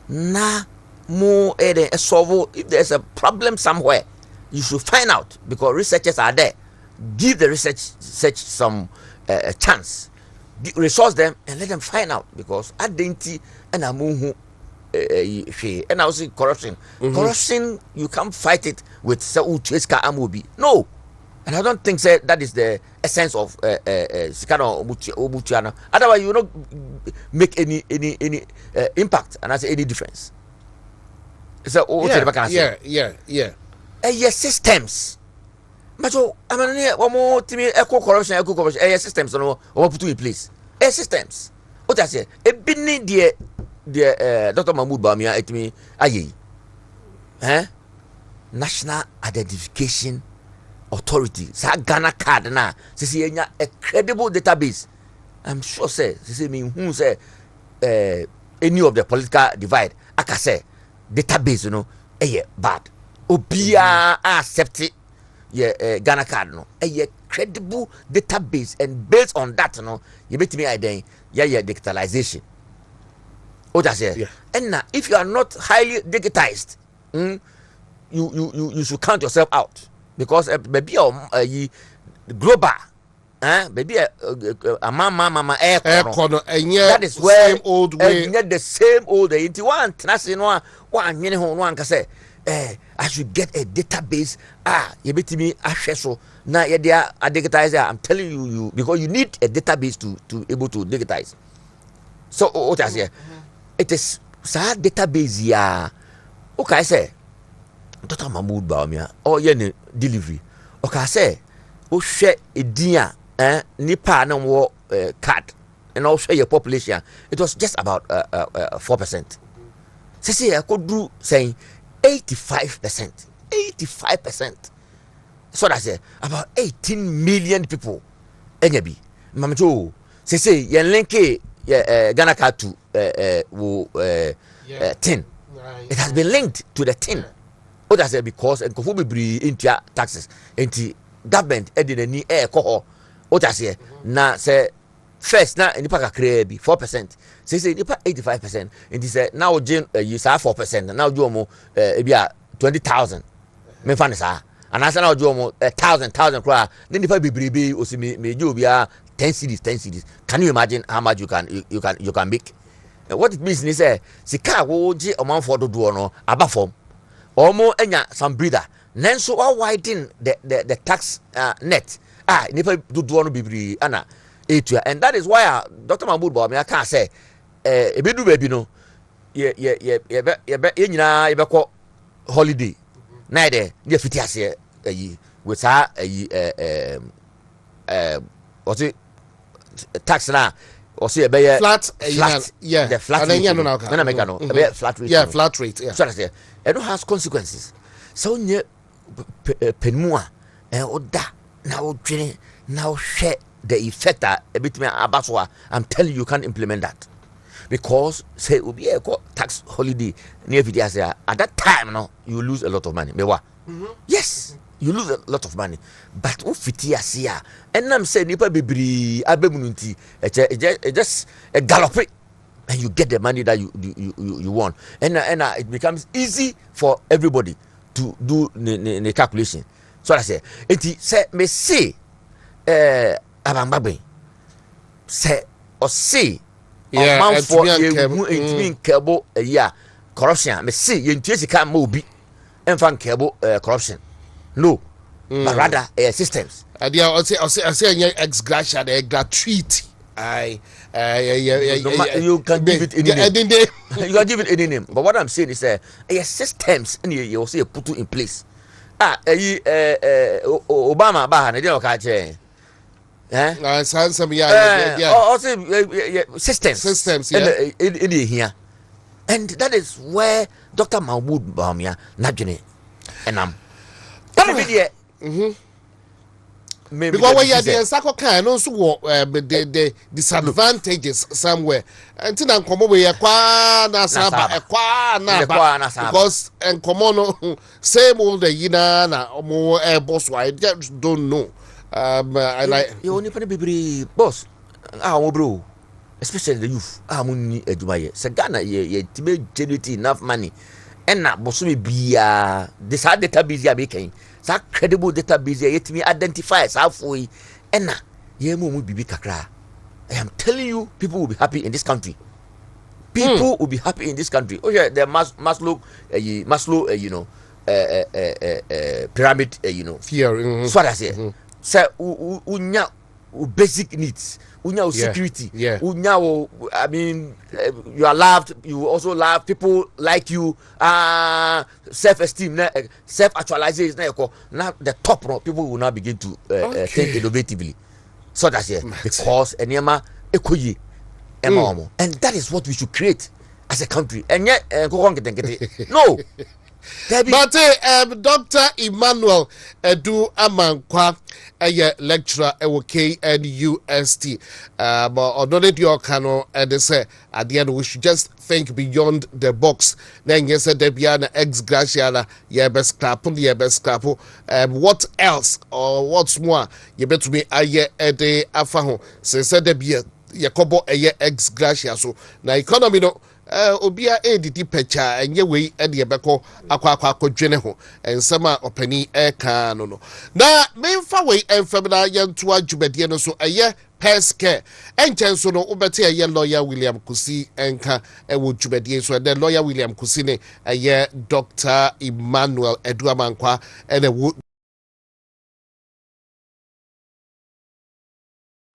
Nah, more a solve. If there's a problem somewhere, you should find out because researchers are there. Give the research some chance. Resource them and let them find out because identity and amuhu and I was saying corruption. Corruption you can't fight it with Saucheska Amubi. No. And I don't think that is the essence of Sikano Obuchiana. Otherwise, you will not make any impact and I say any difference. So, yeah. Yes, systems. But I mean, one more to me, eco corruption, systems, no, or put in place. Systems. What I say, a binny dear Dr. Mahmoud Bamia at me, aye, National Identification Authority, sa Ghana card na, say a credible database. I'm sure say me who say any of the political divide, I can say database, you know, bad. Obia accept it, Ghana card no, credible database, and based on that, you know, you bet me idea, digitalization. What I say, and now if you are not highly digitized, you should count yourself out. Because maybe global, maybe a mama air corner, that is where same old way, the same old way. Into one, one can say, I should get a database. You bet me, so now they are digitizer. I'm telling you, because you need a database to able to digitize. So what I say, it is sad database, okay, I say. Dr. Mahmoud Bawumia or yen delivery. Okay, say, share a dear nipa no more card and also your population. It was just about 4%. See, I could do saying 85%. 85%. So that's about 18 million people. Enyabi, Mamajo, say, yen linke Ghana card to 10. It has been linked to the 10. What I say because and Kofu be into taxes into government edin any air coho. What I say na say first na nipa kakra bi 4%. Say nipa 85%. And say now you say 4%. Now you mo ebia 20,000. Me fan sa. And I say now you mo 1,000 crore. Then nipa be o si me you bia 10 cities. Can you imagine how much you can make? What it means is say sika wo ji amount for do no aba form. Omo enya some breather. Nenso wa widen the tax net. Nipa do no bibri ana etua. And that is why Dr. Mahmoud Bawumia can say ebedu baby no ye nyina ye be ko holiday na de dia fiti ase with her what's it tax na or say be flat yeah the flat rate na make no be flat rate yeah flat rate yeah so I say it has consequences so nye penmu a oda na odwene na ohwe the effect a bit me abaso I'm telling you can't implement that because say obi e tax holiday near video say at that time no you lose a lot of money me wa yes you lose a lot of money but o fiti ase a enam say nipa bebri abemununti just a gallop and you get the money that you want and it becomes easy for everybody to do the calculation so I say enti say me say abangbabe say or say man for you cable a year corruption me say you ntue can mo bi enfan cable corruption no but rather systems and yeah I say ex gratia the gratuity you can give it any name you can give it any name but what I'm saying is systems and you also put in place Obama ba na dey o ka che also systems yeah in here and that is where Dr. Mahmoud Bawumia nadwene enam because when you are the sako kan no so the disadvantages somewhere until na nkomo we kwa na saba because nkomo no same old the yina na omo boss I just don't know I like you only pay bibiri boss bro especially the youth munni edumaye se Ghana ye tibe generate enough money and na boso me bia this hard database ya making sa credible database yet me identify as halfway and na ye mu bibi kakra. I am telling you, people will be happy in this country. People will be happy in this country. Oh yeah, the Maslow you know pyramid fear so what I say say unya basic needs unya security unya I mean you are loved, you also love people like you, self-esteem self-actualization now the top people will now begin to think innovatively so that's it because enyama ekoyi ema and that is what we should create as a country and yet no but Dr. Emmanuel Edu Amankwa lecturer at KNUST but your canon and they say at the end we should just think beyond the box then yes Debiana ex gracia best clap what else or what's more you bet to me aye ede afaho said Debia Yakobo ex gracia so na economy no obia edidi pecha enye wei ede ebeko akwa dwene ho ensema opani ka no na memfa wei enfamna yento adwumade no so peske enchen so no ubete lawyer William Kusi enka ewo dwumade so the lawyer William Kusi ne Dr. Emmanuel Edu Amankwa ene wo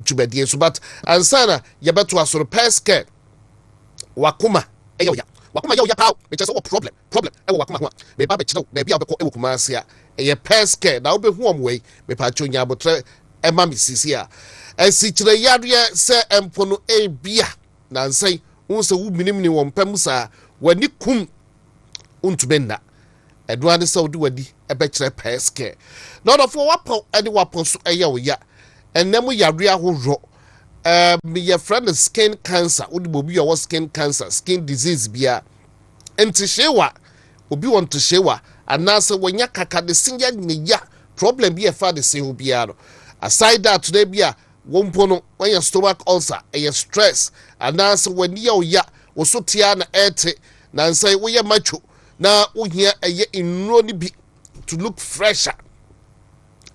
dwumade so but ansana yebeto asoro peske wakuma wakuma ya paw me chese wo problem ewo wakuma ho me ba be chire na bia obekọ ewo kuma ase a peske na obehu omwe me pa chonya abotre ema misisi a esi chire yare se empo no ebia na nsai unse wu minimni wo mpam sa wani kum untubenna eduane se odi wadi ebe chire peske na odofo wapo ede wapo so wo ya enemu yare ahoro your friend is skin cancer would be your skin cancer skin disease bia entishewa obi want to shewa anase wanya kaka de sinya ya problem be fa de se obia no aside that today bia wompo no when your stomach ulcer your stress anase when ya wo so tia na ete na nsai wo ye macho na wo hia inro ni bi to look fresher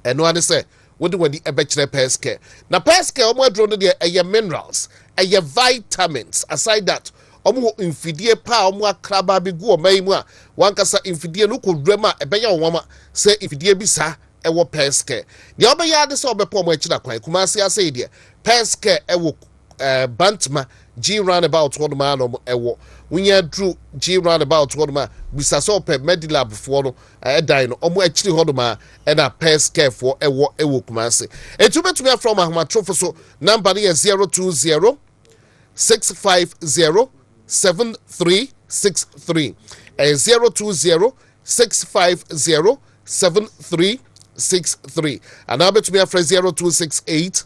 and no one say what do we ebechre peske na peske omo adro no de minerals vitamins aside that omo infidie pa omo akraba begu oman a wankasa infidie no kodwama ebenya wonwama se infidie bi sa ewo peske de obeya de se obepo omo akira kwan kumase ase de peske ewo bantma G roundabout one man ewo when you drew G roundabout one ma bisa so pe medilab for no die no omo actually hodoma and a pairs care for ewo kumase etu betumi from ahoma trofo so number is 020 650 7363 020 650 7363 and now betumi afra 0268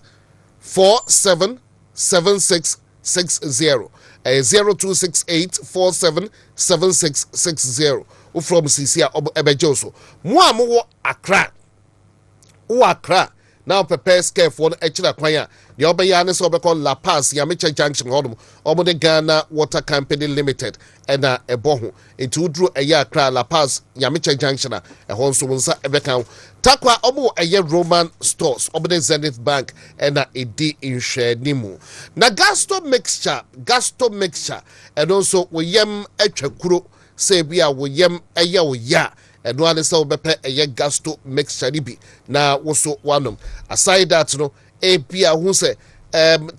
477660 0268 477660 from Cisia Ebejoso. Mo Accra. Accra. Now prepare scare for the actual acquire. The Obayanis Obacon La Paz, Yamicha Junction Hodom, Omo Ghana Water Company Limited, and a bohu. It drew a year cry La Paz, Yamicha Junction, a Honsumunsa Ebekau. Takwa Omo a year Roman stores, Omo Zenith Bank, and a D in share Nimu. Na gasto mixture, and also we yem echekuro, say we are we yem a ya. And one is bepe a ye gasto mixture be na also one aside that no apia who say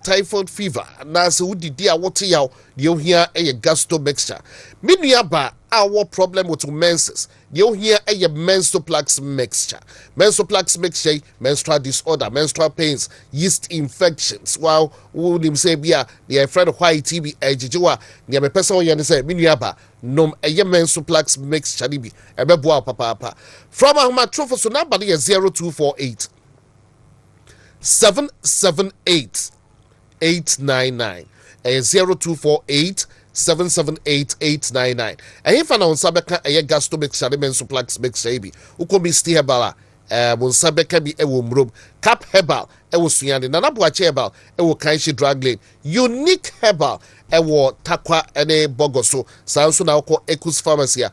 typhoid fever na se wudi dia what yaw you hear a gasto mixture minua ba our problem with menses you hear a menstoplex mixture menstrual disorder menstrual pains yeast infections while would him say bia the friend white tb ejiwa near me person you say minua ba nom a menstoplex mixture bi ebeboa papa from ahoma trofo so number is 0248 778 899 0248 778 899 and if an on sabeka a gastomic shalimen suplex mix baby ukomi stihebala mon sabeka bi ewo mrom cap herbal ewo suande na nabuache herbal ewo kanshi drug lane unique herbal ewo takwa ene bogoso sanso na uko Ekus Pharmacy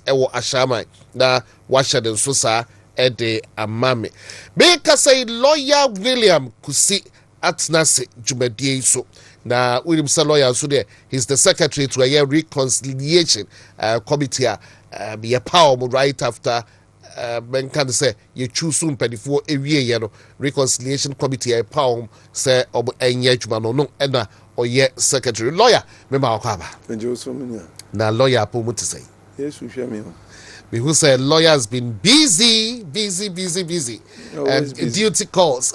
ewo ashamai na washa den so sa ede amame beka say lawyer William Kusi atnase jumadie so na William say lawyer so there he's the secretary to a reconciliation committee be a power right after men can say you choose soon before ewie ye no reconciliation committee a power say obo enye adwuma no na oye secretary lawyer me ma akaba na lawyer po muti say yes we share me who said lawyer has been busy and duty calls.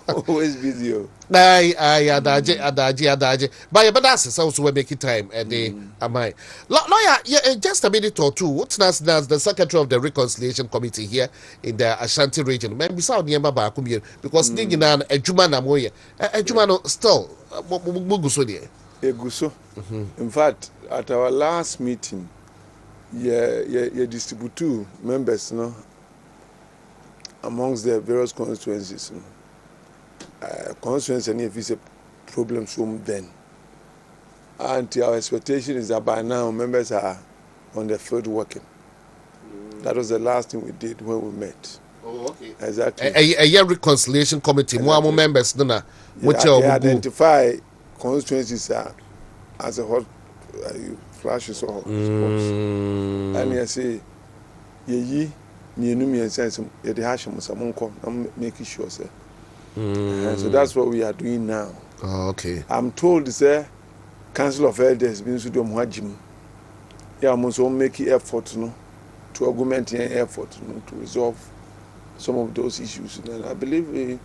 Always busy. Adaji. But that's also we make it time and they am I. Lawyer, yeah, just a minute or two. What's that's the secretary of the reconciliation committee here in the Ashanti region. Maybe South Niamba Bakumir because Ningina Ejuma Namoye. Ejuma no still Muguso there. Eguso. In fact, at our last meeting, distribute two members, no, amongst the various constituencies. Constituency and if it's a problem from then. And our expectation is that by now members are on the field working. That was the last thing we did when we met. Oh, okay. Exactly. A year reconciliation committee, exactly. More members, they identify constituencies as a hot flashes or spots. And you say, ye and sense, the Hasham Samonko, I'm making sure, sir. So that's what we are doing now. Oh, okay. I'm told, sir, Council of Elders been to do Muajim. Yeah, I'm also making effort to augment an effort to resolve some of those issues. And I believe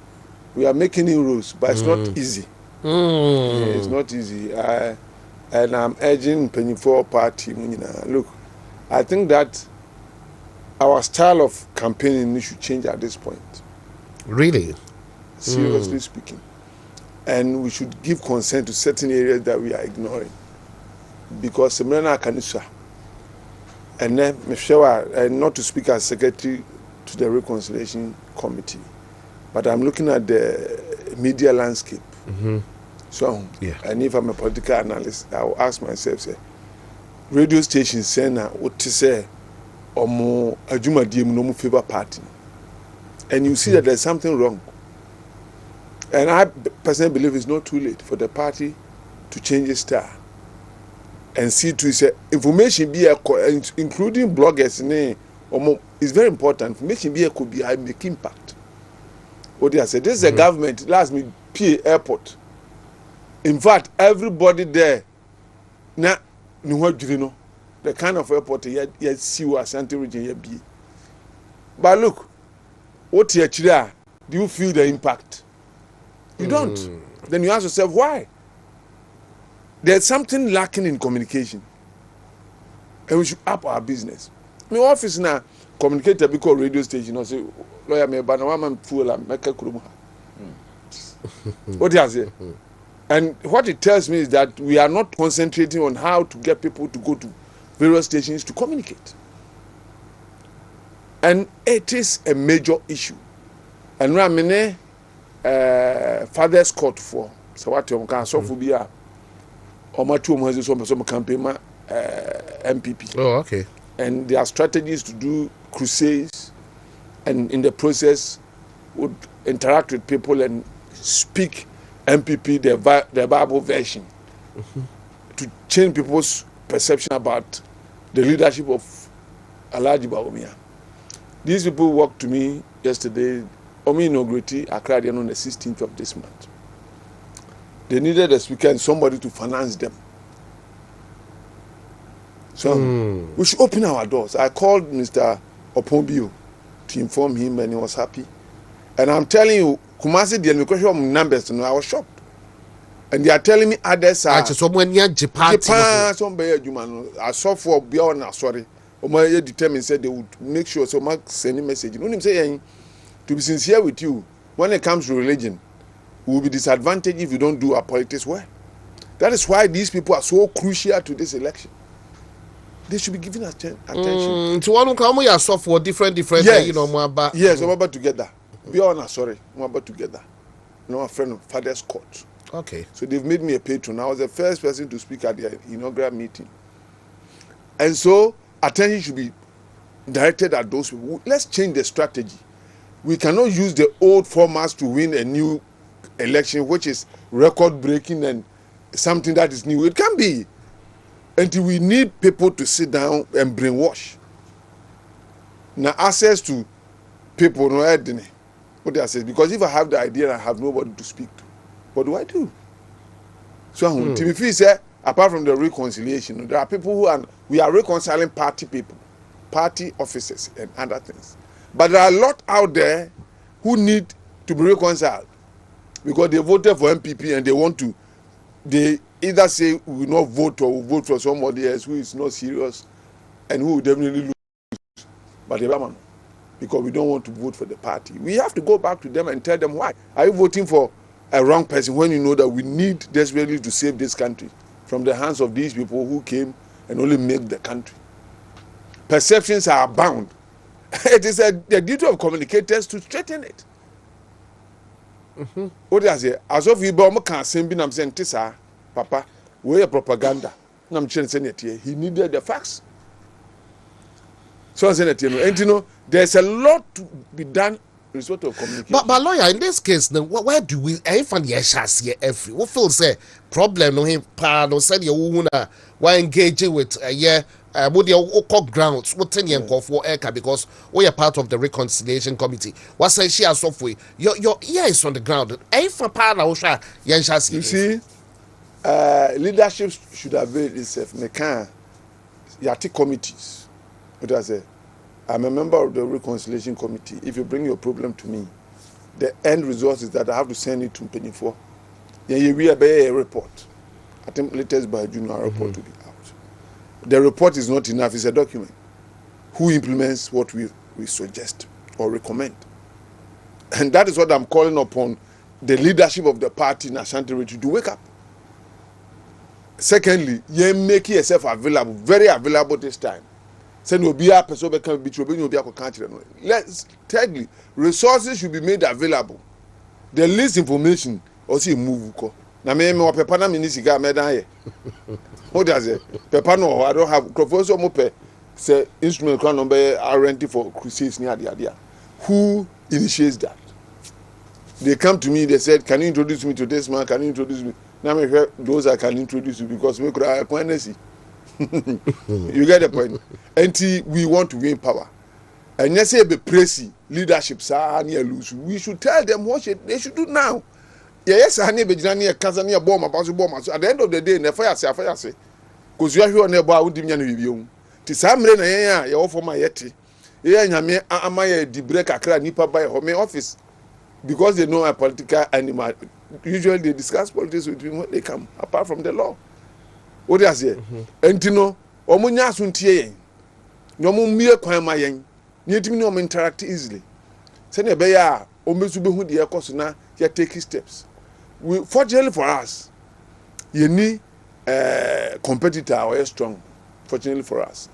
we are making inroads, but it's not easy. It's not easy. And I'm urging Penny-for party. Look, I think that our style of campaigning should change at this point. Really? Seriously speaking. And we should give consent to certain areas that we are ignoring. Because Semrena Kanisha, and then and not to speak as secretary to the reconciliation committee, but I'm looking at the media landscape. So, yeah. And if I'm a political analyst, I will ask myself, say, radio stations say now what to say, or more Ajuma Diem no favor party, and you see that there's something wrong. And I personally believe it's not too late for the party to change its style and see to say information be including bloggers is very important. Information be could be make impact. What they said, this is a government. Last me P airport. In fact, everybody there, na no, the kind of airport you see Asante region here be. But look, what you do you feel the impact? You don't. Then you ask yourself why. There's something lacking in communication, and we should up our business. My office now communicate because radio station. I say lawyer me, but now I'm full. I'm make a kurum. What do you say? And what it tells me is that we are not concentrating on how to get people to go to various stations to communicate. And it is a major issue. And we are father's court for so what you can so for be a or my 2 months some campaign MPP. Oh, okay. And their strategies to do crusades, and in the process would interact with people and speak MPP, the Bible version, to change people's perception about the leadership of Alhaji Bawumia. These people walked to me yesterday. Omi inaugurated Accra on the 16th of this month. They needed a speaker and somebody to finance them. So we should open our doors. I called Mr. Opombio to inform him, and he was happy. And I'm telling you, Kumasi the question numbers, I was shocked. And they are telling me others are someone near Japan. Somebody I saw for beyond sorry. Omo determined said they would make sure so much send a message. You know him saying, to be sincere with you, when it comes to religion, we will be disadvantaged if you don't do our politics well. That is why these people are so crucial to this election. They should be given attention. To one who come here for different yes. You know, more about. Yes, we're about together. Beyond sorry, we're about together. You know, a friend of Father's Court. Okay. So they've made me a patron. I was the first person to speak at the inaugural meeting. And so attention should be directed at those people. Let's change the strategy. We cannot use the old formats to win a new election, which is record-breaking and something that is new. It can be. Until we need people to sit down and brainwash. Now, access to people, no, what they say, because if I have the idea, I have nobody to speak to. What do I do? So, Timothy said, apart from the reconciliation, there are people we are reconciling party people, party officers, and other things. But there are a lot out there who need to be reconciled because they voted for MPP and they want to, they either say we will not vote or we will vote for somebody else who is not serious and who will definitely lose. But because we don't want to vote for the party. We have to go back to them and tell them why. Are you voting for a wrong person when you know that we need desperately to save this country from the hands of these people who came and only made the country? Perceptions are bound. It is the duty of communicators to straighten it. What do I say? As of you, but can't send me. I'm saying, "Tisa, Papa, we are propaganda." I'm saying it here. He needed the facts. So I'm saying it here. And you know, there's a lot to be done in sort of communication. But lawyer, in this case, then where do we? I find the chance here every. What feels say problem? No him pa no said you wanna why engaging with what the grounds, what 10 years for Eka because we are part of the reconciliation committee. What say she has software? Your ear is on the ground. You see, leadership should avail itself. Yati committees. What I say? I'm a member of the reconciliation committee. If you bring your problem to me, the end result is that I have to send it to Penny for. Then you will be a report. I think latest by June, our report will be out. The report is not enough, it's a document. Who implements what we suggest or recommend? And that is what I'm calling upon the leadership of the party in Ashanti region to wake up. Secondly, you make yourself available, very available this time. Thirdly, resources should be made available. The least information also move. Na me paper na me siga me dan here. What does it? Paper no, I don't have. Professor Mope say instrument crown number are rented for crusades near the idea. Who initiates that? They come to me. They said, "Can you introduce me to this man? Can you introduce me?" Now me hear those I can introduce you because we could acquaintance. You get the point. Until we want to win power, and let's say be praising leadership, we should tell them what they should do now. yes I need be jina ne kasa ne bomb about bomb so at the end of the day na fire say cause you are na bo a wudi nya no bibio ti samre na yen a ye wo for my yeti ye nyame amaye di break akra nipa by home office because they know a political animal. Usually they discuss politics with me when they come apart from the law. What do I say? And you know omunya asuntie yen no mo mie kwan ma yen nyetimi no interact easily say na be ya omesu be hu de ekoso na ya take steps. We fortunately for us you need competitor or strong. Fortunately for us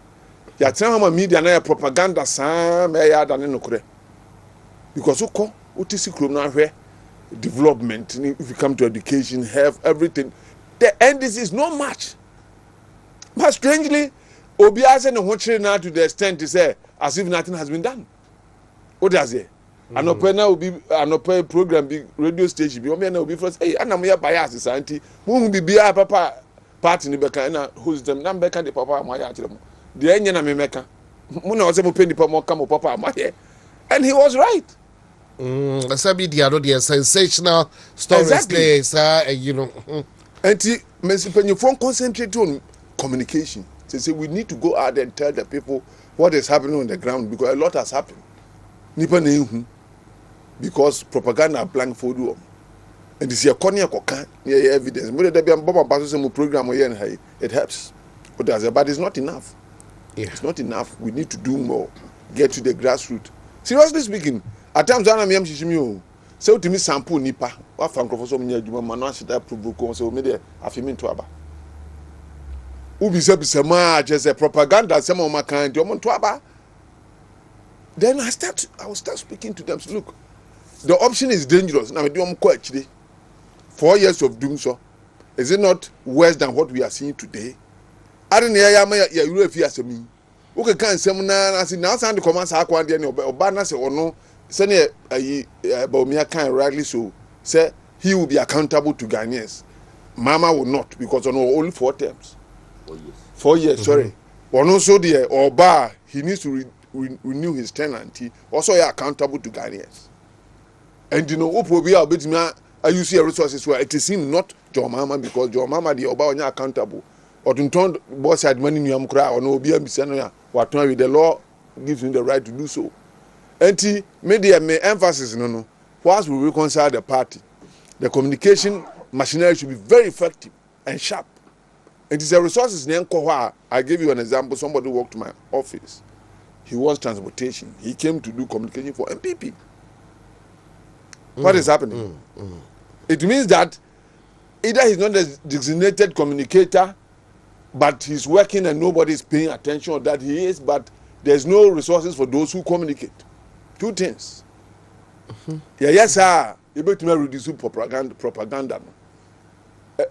ya tell my media na propaganda sam e ya dane no kure because uko utisi krom na hwe development if you come to education health everything the end is not much but strangely obi ase ne ho kire na to the extent to say as if nothing has been done what does it anope na obi anope program big radio station bi o me na obi first hey anam ya bias santi mu hu bibia papa party ni beka na host them na beka de papa amaya akire mu de enye na me meka mu na o se mo peni pa mo ka mo papa amaya and he was right. Sabi dia no dia sensational stories exactly. there you know. And when you concentrate on communication, they say we need to go out and tell the people what is happening on the ground because a lot has happened. Nipa nehu because propaganda blank for you. And this year konya koka near evidence. Mo dey be am pass some program here and it helps. But it's not enough. Yeah. It's not enough. We need to do more. Get to the grassroots. Seriously speaking, at times I am shishimi o. So to me sample nipa wa fa nkrofo so mnya adwuma ma no aheda provoke so me dey afimi nto aba ubi se ma just propaganda some of my kind you nto aba then I will start speaking to them so, look the option is dangerous now me do am ko akire 4 years of doing so is it not worse than what we are seeing today ade ne ya ma ya euro afi asemi o ke kan sem na say now sound the command sa akwa de ne oba na say ono senior Baumia can rightly so say he will be accountable to Ghanaians. Mama will not because on only 4 terms. 4 years, sorry. But also the Oba he needs to renew his tenancy. Also, are accountable to Ghanaians. And you know, Opobi Albetima, you see resources where it is him not John Mama because John Mama the Oba on accountable. Or to turn boss had money in Yamkra or no BM what the law gives him the right to do so. And media may emphasis no. Whilst we reconcile the party, the communication machinery should be very effective and sharp. It is a resources. I give you an example. Somebody walked to my office. He was transportation. He came to do communication for MPP. What is happening? It means that either he's not a designated communicator, but he's working and nobody is paying attention, or that he is, but there's no resources for those who communicate. 2 things. Yes, sir. You better reduce propaganda.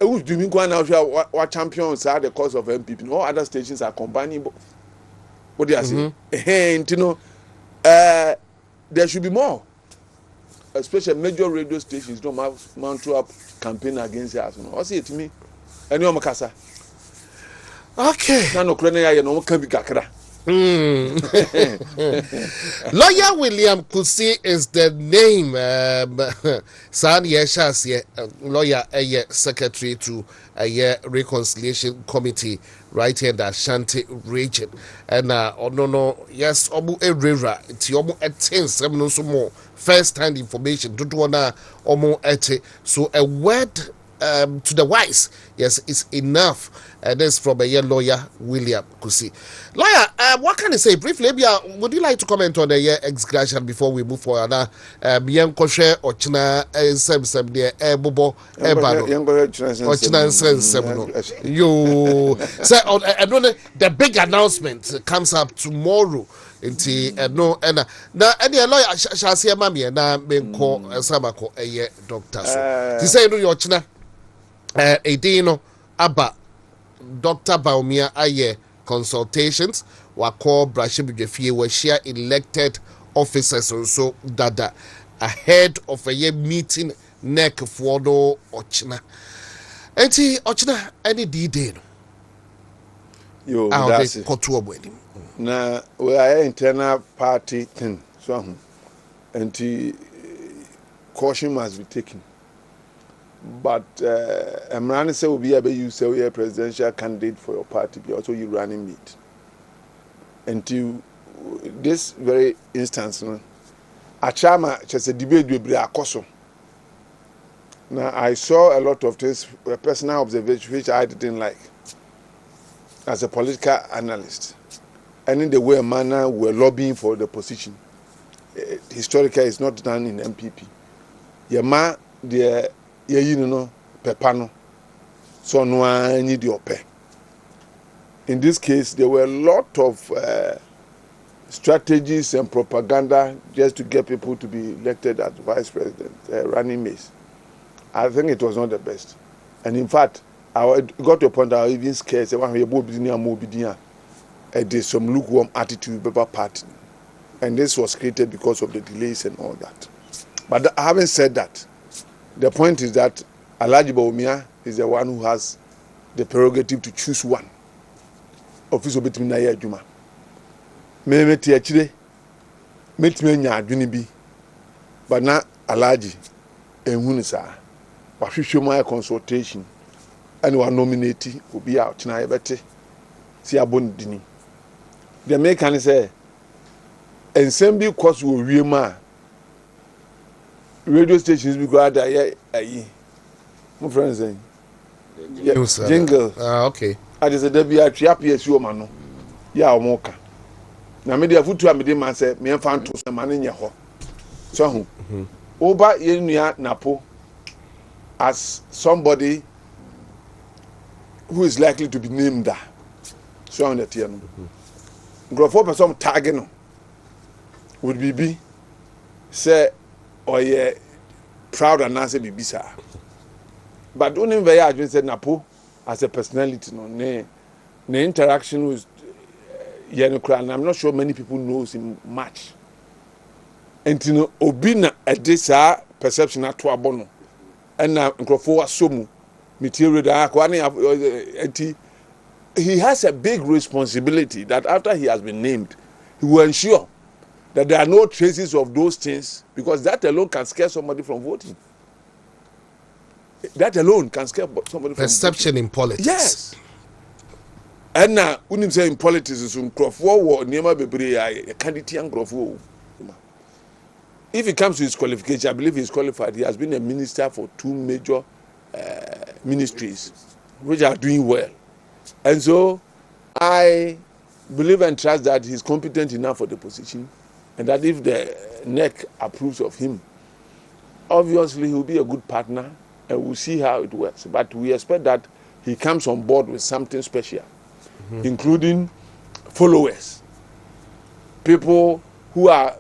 Who's doing go now? What champions are the cause of MPP? No other stations are combining both. What do you say? And you know, there should be more. Especially major radio stations don't mount up campaign against us. You know, I see it to me. And you're Makasa. Okay. Now no crane no can be kakra. Lawyer William Kusi is the name. San Yeshas, lawyer, secretary to a reconciliation committee right here in the Ashanti region. And no, yes, Omu Erera, Tiomu Etin, some so more first hand information. To Omu Ete. So a word to the wise, yes, is enough. This from a lawyer William Kusi. Lawyer, what can I say briefly? Would you like to comment on the ex-graduate before we move forward? Now, Bien Koshe or China Sem there, Bobo, Ebano, or China Sem. You say, I know the big announcement comes up tomorrow. No, and now any lawyer shall see a mammy and now being called Samako a doctor. So, he say, no, your China, a dino, Abba. Dr. Baumia Aye consultations were called Brashibijefie were share elected officers also dada ahead of a year meeting neck for no Ochina. Enti Ochina any D-Day. Yo, that's it. Now, we are internal party thing. So, caution must be taken. but Emran say will be able you say we are presidential candidate for your party, be also you running mate. Until this very instance, no, Achama just a debate with Akoso. Now I saw a lot of this personal observation which I didn't like as a political analyst, and in the way manner we're lobbying for the position. Historically, it's not done in MPP. Yama the pepano, so no one need your pay. In this case, there were a lot of strategies and propaganda just to get people to be elected as vice president, running mates. I think it was not the best. And in fact, I got to a point I was even scared. Say, there's some lukewarm attitude about party. And this was created because of the delays and all that. But having said that, the point is that Alhaji Bawumia is the one who has the prerogative to choose one. Office of between Naya Juma. Me tiachire, me nya adwene bi. But na Alhaji ehunu saa. Wahwehwe my consultation. And we nominate obi out na yebete. Si abon dini. The make say ensemble course wo wiema radio stations be go ada ayi my friends saying jingle okay I just said be atwi apia si o ma no ya o mo ka na me dia futu amede man say me mfa nto so ma nye ho so hu oba ye nua napo as somebody who is likely to be named that so on the tier no grofo person tag no would be say or ye proud and answer bibisa but don't even very said napo as a personality no ne interaction with and I'm not sure many people knows him much and you know obina at this perception at abono and now grofo asomu material that he has a big responsibility that after he has been named he will ensure that there are no traces of those things, because that alone can scare somebody from voting. That alone can scare somebody from perception voting. In politics. Yes. And now, when you say in politics, it's a candidate. If it comes to his qualification, I believe he's qualified. He has been a minister for 2 major ministries, which are doing well. And so, I believe and trust that he's competent enough for the position. And that if the NEC approves of him, obviously he'll be a good partner and we'll see how it works. But we expect that he comes on board with something special, including followers, people who are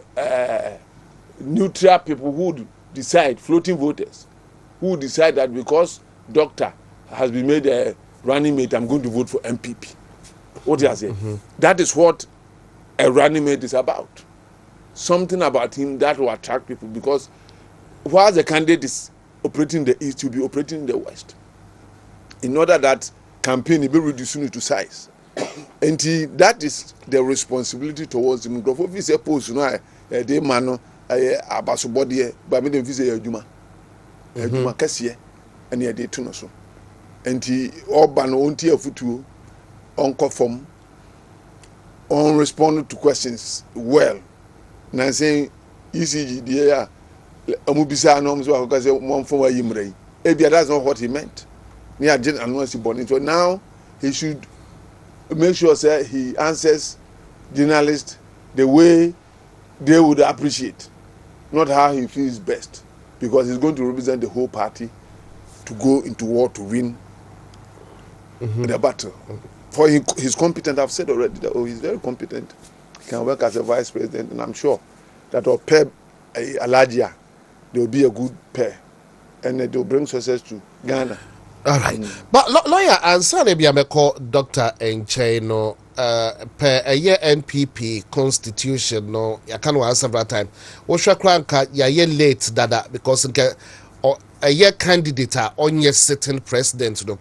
neutral people who decide, floating voters, who decide that because doctor has been made a running mate, I'm going to vote for MPP. What do you say? That is what a running mate is about. Something about him that will attract people, because while the candidate is operating in the east, he will be operating in the west. In order that campaign will be reducing to size. And that is the responsibility towards him. If he say post, you know, they man abasobody, but me dem fi say adwuma. Adwuma kasiye, and ye dey to no so. And he urban onti afutuo, onko form, on respond to questions well. Na saying ECG dia amubisa no so akaka say one for yimrei ebia that's not what he meant me agent announce body. So now he should make sure say he answers journalists the way they would appreciate, not how he feels best, because he's going to represent the whole party to go into war to win the battle. For he's competent. I've said already that he's very competent. He can work as a vice president, and I'm sure that our pair, Aladia, they will be a good pair, and they will bring success to Ghana. All right. But lawyer, answer maybe I'm call Dr. Encheno per a year NPP constitution. No, I can't answer several times. What's your crank? You're late, Dada, because a year candidate on your sitting president. No.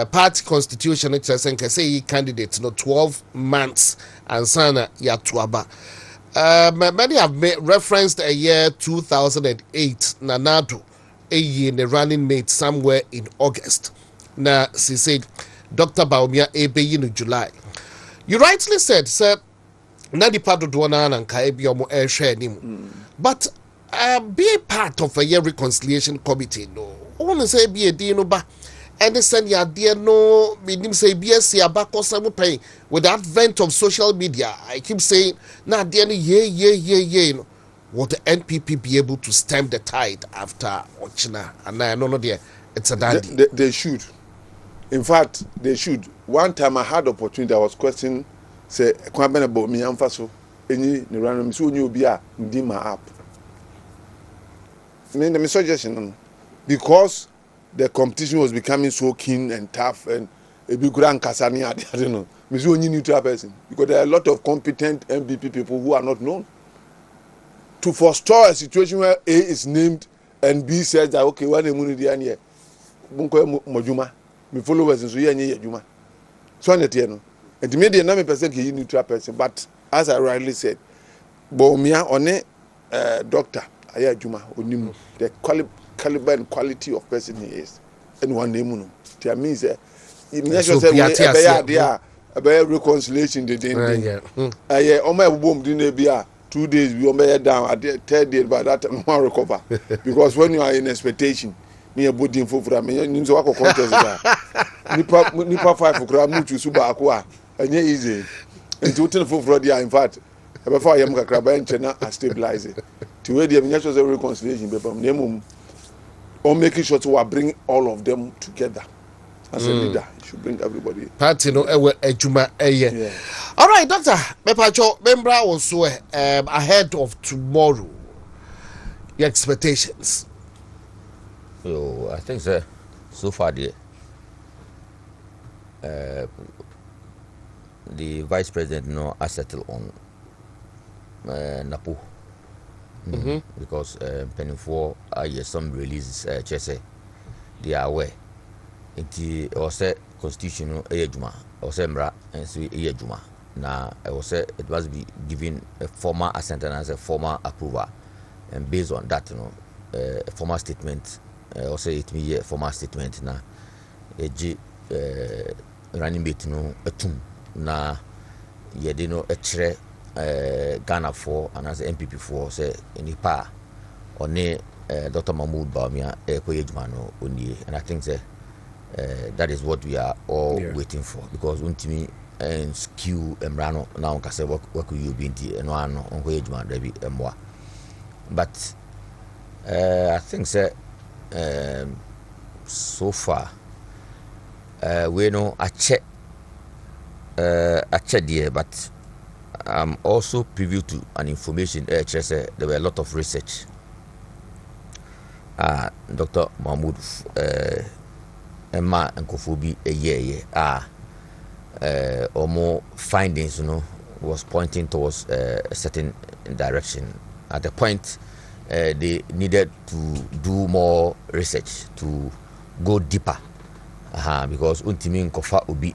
Party constitution it says say candidate 12 months and sana ya tuaba. Many have referenced a year 2008 Nanado in the running mate somewhere in August. Now, she said, Dr. Baumia ebe in July. You rightly said, sir, na di part do na nka ebi omo share nim. But be a part of a year reconciliation committee no. I want to say be a deal no ba. And send ya dear no meaning say BSC abako some pay with the advent of social media. I keep saying now dear yeah. Will the NPP be able to stem the tide after Ochina? And I know there it's a dandy. They should. In fact, they should. One time I had opportunity, I was questioning, say, Kwabena about me, Amfaso, any random so you be a Dima app. I mean, the suggestion, because the competition was becoming so keen and tough, and a big grand Kasani, I don't know, Miss only neutral person, because there are a lot of competent MPP people who are not known. To forestall a situation where A is named and B says that, okay, what the money the here, Bunko Mojuma. My followers in Suya Juma. So on the Tiano. And the media name person he neutral person. But as I rightly said, Bomia one doctor Aya Juma Onim the caliber and quality of person he is. And one name Tia means a reconciliation the day. Oh my boom didn't be 2 days we are down at the third day by that one recover. Because when you are in expectation. Me a body info for me nimso wako contest ba nipa 5 kura mutu su ba akwa enye easy nti wotin for dia in fact e be fa yam kakra ba enche na stabilize ti we dia me just a reconciliation be pam nemum or making sure to bring all of them together as a leader. You should bring everybody party no ewe ejuma eye. All right, doctor mepacho membra also ahead of tomorrow, your expectations. So I think so far the vice president has settled on Napo because penny for some releases Chese they are aware. It was a constitutional ejuma or sembra and so ejuma. Now I was it must be given a formal assent and as a formal approval, and based on that a formal statement. Also it me a formal statement na eji running mate no atum na yede no ekre Ghana for and as MPP for say nipa one Dr. Mahmoud Bawumia ekoyejuma no oni, and I think say that is what we are all waiting for, because WONTUMI and skew emrano now ka say work you be nti no ano onkoyejuma da bi emwa, but I think say so far we know I check there, but I'm also privy to an information there were a lot of research Dr. Mahmoud Emma and Kofobi a year or more findings was pointing towards a certain direction. At the point they needed to do more research to go deeper because WONTUMI nkofa obi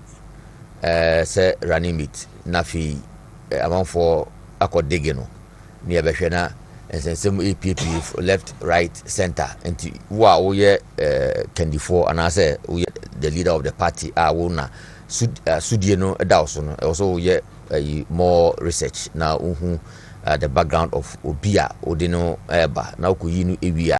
say running meet nafi among for akodege no near behwe and some APP left right center and wo ye candidate and I say we the leader of the party wona sudie no edawso no also ye more research now the background of obia odino eba na okoyi no ewia